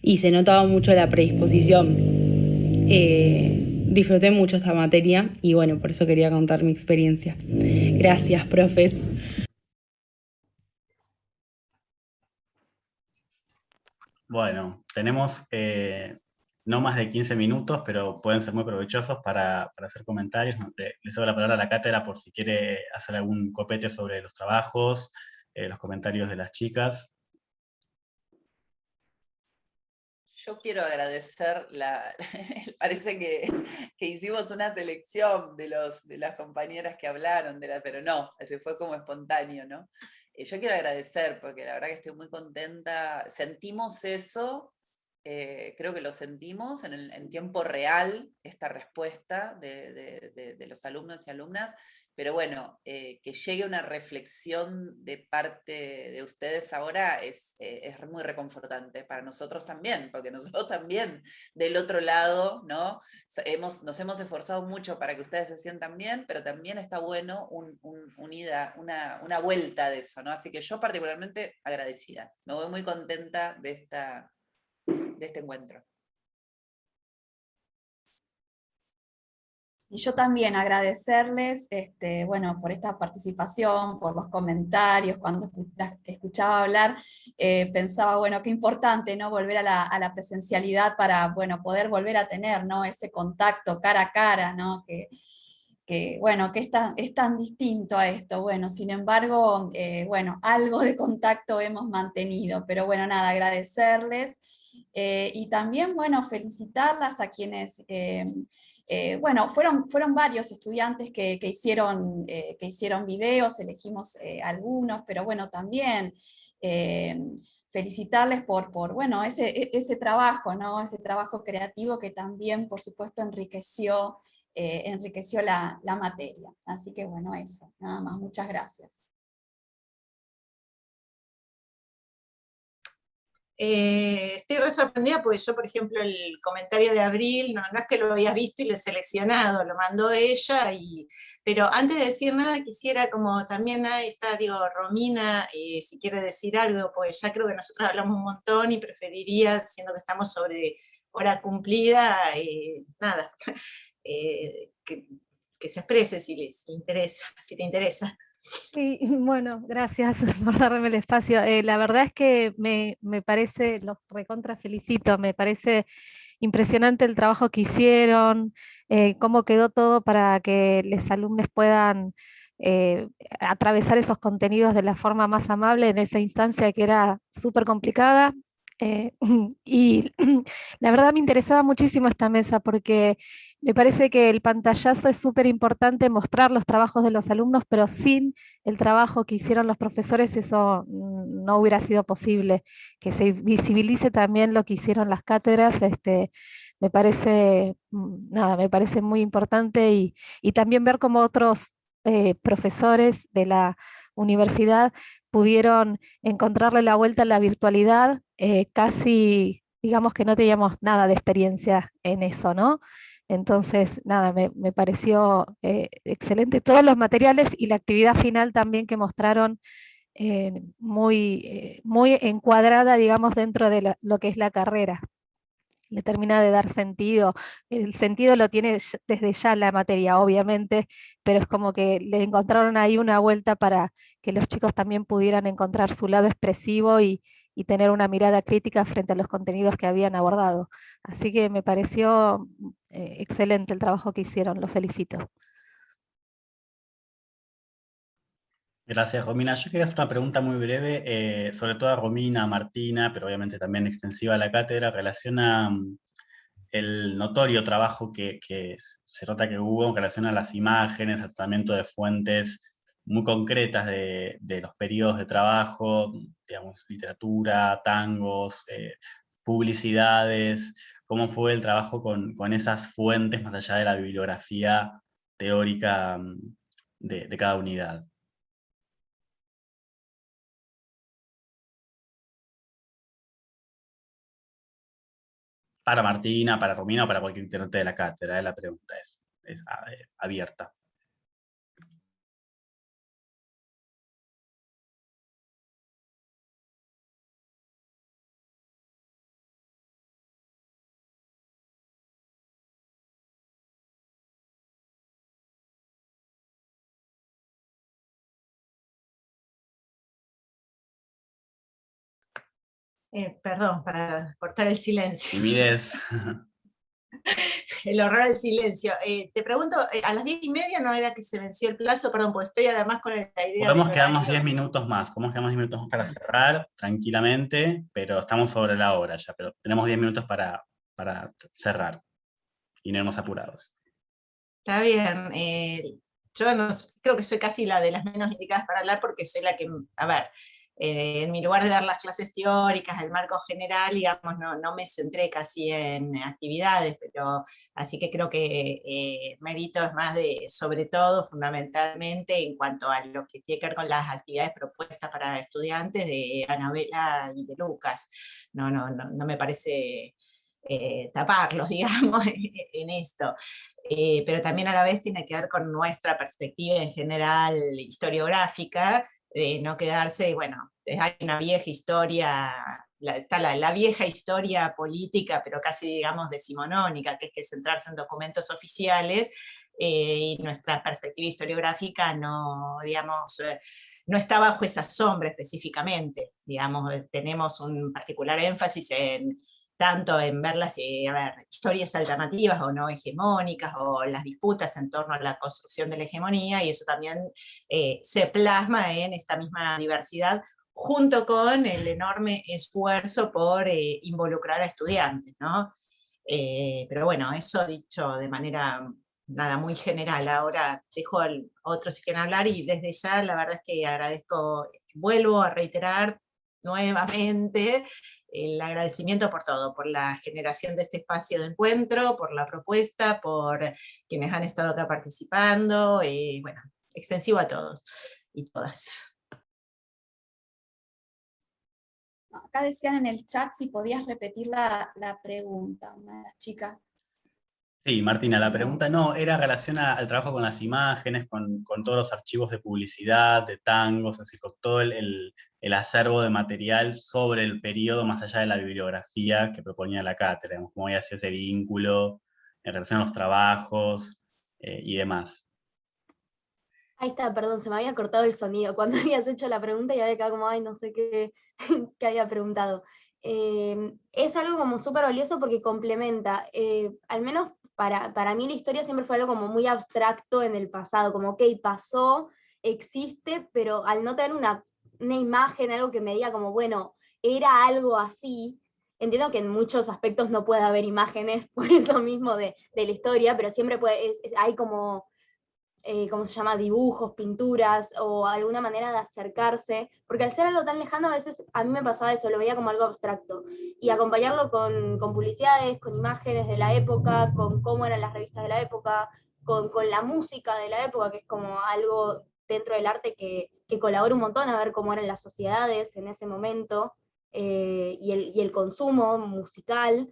y se notaba mucho la predisposición. Disfruté mucho esta materia y bueno, por eso quería contar mi experiencia. Gracias, profes. Bueno, tenemos no más de 15 minutos, pero pueden ser muy provechosos para hacer comentarios. Les doy la palabra a la cátedra por si quiere hacer algún copete sobre los trabajos, los comentarios de las chicas. Yo quiero agradecer, parece que hicimos una selección de las compañeras que hablaron, pero no, se fue como espontáneo, ¿no? Yo quiero agradecer, porque la verdad que estoy muy contenta, sentimos eso, creo que lo sentimos en tiempo real, esta respuesta de los alumnos y alumnas, pero bueno, que llegue una reflexión de parte de ustedes ahora es muy reconfortante para nosotros también, porque nosotros también del otro lado, ¿no? Nos hemos esforzado mucho para que ustedes se sientan bien, pero también está bueno una vuelta de eso, ¿no? Así que yo particularmente agradecida, me voy muy contenta de este encuentro. Y yo también agradecerles, bueno, por esta participación, por los comentarios, cuando escuchaba hablar, pensaba, bueno, qué importante, ¿no? Volver a la presencialidad para, bueno, poder volver a tener, ¿no? Ese contacto cara a cara, ¿no? Bueno, que es tan distinto a esto. Bueno, sin embargo, bueno, algo de contacto hemos mantenido, pero bueno, nada, agradecerles. Y también, bueno, felicitarlas a quienes, bueno, fueron varios estudiantes que hicieron videos, elegimos algunos, pero bueno, también felicitarles por bueno, ese trabajo, ¿no? Ese trabajo creativo que también, por supuesto, enriqueció la materia. Así que bueno, eso, nada más, muchas gracias. Estoy re sorprendida porque yo, por ejemplo, el comentario de Abril, no es que lo había visto y lo he seleccionado, lo mandó ella, pero antes de decir nada quisiera, como también ahí está, digo, Romina, si quiere decir algo, pues ya creo que nosotros hablamos un montón y preferiría, siendo que estamos sobre hora cumplida, nada, que se exprese si les interesa, si te interesa. Sí, bueno, gracias por darme el espacio. La verdad es que me parece, los recontra felicito, me parece impresionante el trabajo que hicieron, cómo quedó todo para que los alumnos puedan atravesar esos contenidos de la forma más amable en esa instancia que era súper complicada. Y la verdad me interesaba muchísimo esta mesa porque me parece que el pantallazo es súper importante, mostrar los trabajos de los alumnos, pero sin el trabajo que hicieron los profesores eso no hubiera sido posible. Que se visibilice también lo que hicieron las cátedras, me parece, nada, me parece muy importante y también ver cómo otros profesores de la universidad pudieron encontrarle la vuelta a la virtualidad, casi, digamos que no teníamos nada de experiencia en eso, ¿no? Entonces, nada, me pareció excelente todos los materiales y la actividad final también que mostraron muy encuadrada, digamos, dentro de lo que es la carrera. Le termina de dar sentido. El sentido lo tiene desde ya la materia, obviamente, pero es como que le encontraron ahí una vuelta para que los chicos también pudieran encontrar su lado expresivo y tener una mirada crítica frente a los contenidos que habían abordado. Así que me pareció excelente el trabajo que hicieron, los felicito. Gracias, Romina. Yo quería hacer una pregunta muy breve, sobre todo a Romina, a Martina, pero obviamente también extensiva a la cátedra, en relación a el notorio trabajo que se nota que hubo en relación a las imágenes, al tratamiento de fuentes muy concretas de los periodos de trabajo, digamos, literatura, tangos, publicidades, cómo fue el trabajo con esas fuentes más allá de la bibliografía teórica de cada unidad. Para Martina, para Romina o para cualquier integrante de la cátedra, la pregunta es abierta. Perdón, para cortar el silencio. Timidez. el horror al silencio. Te pregunto, a las 10:30 no era que se venció el plazo, perdón, porque estoy además con la idea Podemos del quedarnos horario. 10 minutos más, podemos quedarnos 10 minutos más para cerrar tranquilamente, pero estamos sobre la hora ya, pero tenemos 10 minutos para cerrar y no irnos apurados. Está bien. Yo no, creo que soy casi la de las menos indicadas para hablar porque soy la que, a ver, en mi lugar de dar las clases teóricas, el marco general, digamos, no me centré casi en actividades, pero así que creo que mérito es más de, sobre todo, fundamentalmente, en cuanto a lo que tiene que ver con las actividades propuestas para estudiantes de Anabela y de Lucas. No me parece taparlos, digamos, en esto. Pero también a la vez tiene que ver con nuestra perspectiva en general historiográfica, no quedarse, bueno, hay una vieja historia, está la vieja historia política, pero casi, digamos, decimonónica, que es que centrarse en documentos oficiales, y nuestra perspectiva historiográfica no, digamos, no está bajo esa sombra específicamente, digamos, tenemos un particular énfasis tanto en ver las historias alternativas o no hegemónicas, o las disputas en torno a la construcción de la hegemonía, y eso también se plasma en esta misma diversidad, junto con el enorme esfuerzo por involucrar a estudiantes, ¿no? Pero bueno, eso dicho de manera nada muy general. Ahora dejo a otros si quieren hablar, y desde ya la verdad es que agradezco, vuelvo a reiterar nuevamente el agradecimiento por todo, por la generación de este espacio de encuentro, por la propuesta, por quienes han estado acá participando, y bueno, extensivo a todos y todas. Acá decían en el chat si podías repetir la pregunta, una de las chicas. Sí, Martina, la pregunta no, era en relación al trabajo con las imágenes, con todos los archivos de publicidad, de tangos, así con todo el acervo de material sobre el periodo, más allá de la bibliografía que proponía la cátedra, cómo había sido ese vínculo en relación a los trabajos y demás. Ahí está, perdón, se me había cortado el sonido cuando habías hecho la pregunta y había quedado como, ay, no sé qué, qué había preguntado. Es algo como súper valioso porque complementa, al menos para mí la historia siempre fue algo como muy abstracto en el pasado, como, ok, pasó, existe, pero al no tener una imagen, algo que me diga como, bueno, era algo así. Entiendo que en muchos aspectos no puede haber imágenes por eso mismo de la historia, pero siempre hay como ¿cómo se llama? Dibujos, pinturas, o alguna manera de acercarse, porque al ser algo tan lejano a veces a mí me pasaba eso, lo veía como algo abstracto, y acompañarlo con publicidades, con imágenes de la época, con cómo eran las revistas de la época, con la música de la época, que es como algo dentro del arte que colabora un montón a ver cómo eran las sociedades en ese momento, y el consumo musical,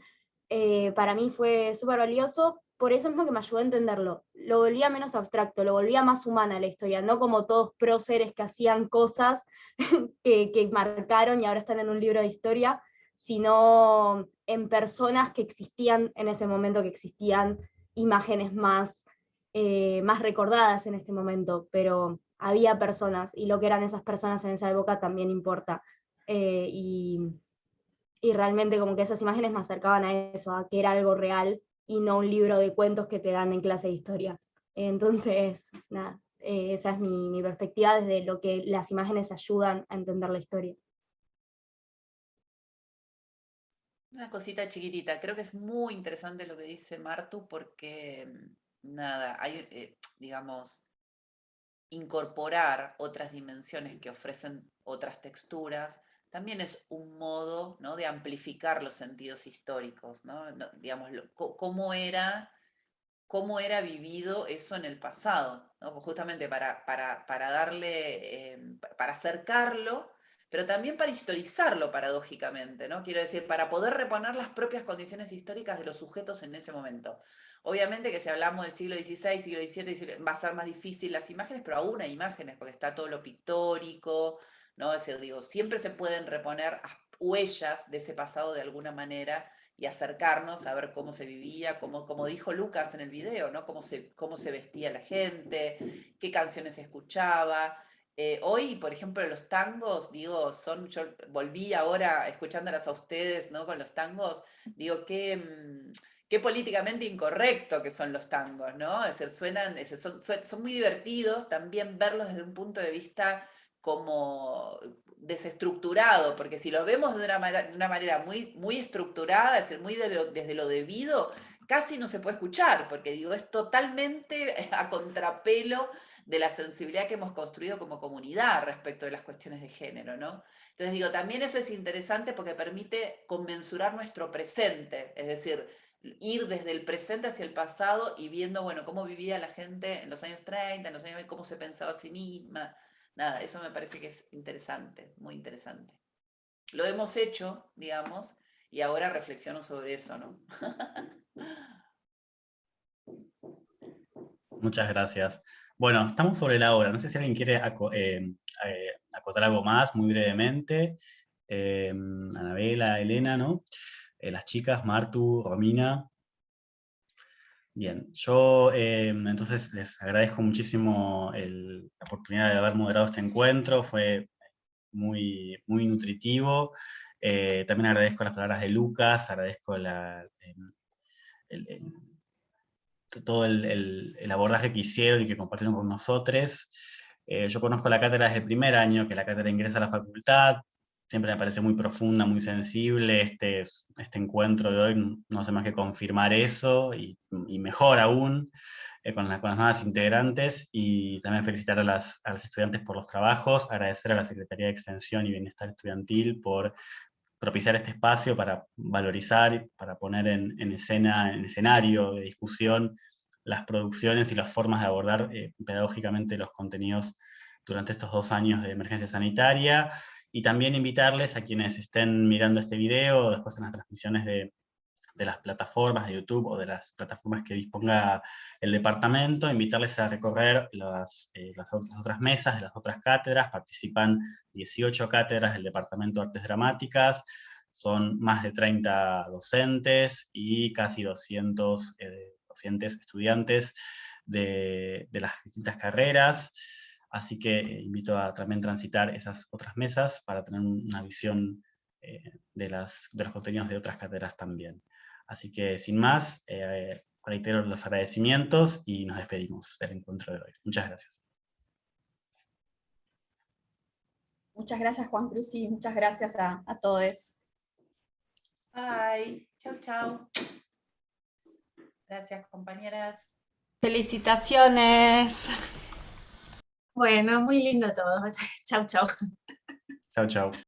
para mí fue súper valioso. Por eso mismo que me ayudó a entenderlo. Lo volvía menos abstracto, lo volvía más humana la historia, no como todos próceres que hacían cosas que marcaron y ahora están en un libro de historia, sino en personas que existían en ese momento, que existían imágenes más recordadas en este momento, pero había personas, y lo que eran esas personas en esa época también importa. Y realmente como que esas imágenes me acercaban a eso, a que era algo real, y no un libro de cuentos que te dan en clase de historia. Entonces, nada, esa es mi perspectiva desde lo que las imágenes ayudan a entender la historia. Una cosita chiquitita, creo que es muy interesante lo que dice Martu porque, nada, hay, digamos, incorporar otras dimensiones que ofrecen otras texturas, también es un modo, ¿no?, de amplificar los sentidos históricos, ¿no? Digamos, cómo era vivido eso en el pasado, ¿no? Pues justamente para darle, para acercarlo, pero también para historizarlo paradójicamente, ¿no? Quiero decir, para poder reponer las propias condiciones históricas de los sujetos en ese momento. Obviamente que si hablamos del siglo XVI, siglo XVII, va a ser más difícil las imágenes, pero aún hay imágenes, porque está todo lo pictórico, ¿no? Es decir, digo, siempre se pueden reponer huellas de ese pasado de alguna manera y acercarnos a ver cómo se vivía, como dijo Lucas en el video, ¿no? Cómo se vestía la gente, qué canciones escuchaba. Hoy, por ejemplo, los tangos, digo, yo volví ahora escuchándolas a ustedes, ¿no? Con los tangos, digo, qué políticamente incorrecto que son los tangos, ¿no? Es decir, son muy divertidos también verlos desde un punto de vista como desestructurado, porque si los vemos de una manera muy, muy estructurada, es decir, muy desde lo debido, casi no se puede escuchar, porque digo, es totalmente a contrapelo de la sensibilidad que hemos construido como comunidad respecto de las cuestiones de género, ¿no? Entonces digo, también eso es interesante porque permite conmensurar nuestro presente, es decir, ir desde el presente hacia el pasado y viendo, bueno, cómo vivía la gente en los años 30, en los años 20, cómo se pensaba a sí misma. Nada, eso me parece que es interesante, muy interesante. Lo hemos hecho, digamos, y ahora reflexiono sobre eso, ¿no? Muchas gracias. Bueno, estamos sobre la hora. No sé si alguien quiere acotar algo más, muy brevemente. Anabela, Elena, ¿no? Las chicas, Martu, Romina. Bien, yo entonces les agradezco muchísimo la oportunidad de haber moderado este encuentro. Fue muy, muy nutritivo. También agradezco las palabras de Lucas, agradezco todo el abordaje que hicieron y que compartieron con nosotros. Yo conozco la cátedra desde el primer año, que la cátedra ingresa a la facultad. Siempre me parece muy profunda, muy sensible. Este encuentro de hoy no hace más que confirmar eso, y mejor aún, con las nuevas integrantes, y también felicitar a las estudiantes por los trabajos, agradecer a la Secretaría de Extensión y Bienestar Estudiantil por propiciar este espacio para valorizar, para poner en escenario de discusión las producciones y las formas de abordar pedagógicamente los contenidos durante estos 2 años de emergencia sanitaria, y también invitarles a quienes estén mirando este video, después en las transmisiones de las plataformas de YouTube o de las plataformas que disponga el departamento, invitarles a recorrer las otras mesas de las otras cátedras. Participan 18 cátedras del Departamento de Artes Dramáticas, son más de 30 docentes y casi 200 estudiantes de las distintas carreras, así que invito a también transitar esas otras mesas para tener una visión de los contenidos de otras cátedras también. Así que, sin más, reitero los agradecimientos y nos despedimos del encuentro de hoy. Muchas gracias. Muchas gracias, Juan Cruz, y muchas gracias a todos. Bye. Chau, chau. Gracias, compañeras. Felicitaciones. Bueno, muy lindo todo. Chau, chau. Chau, chau.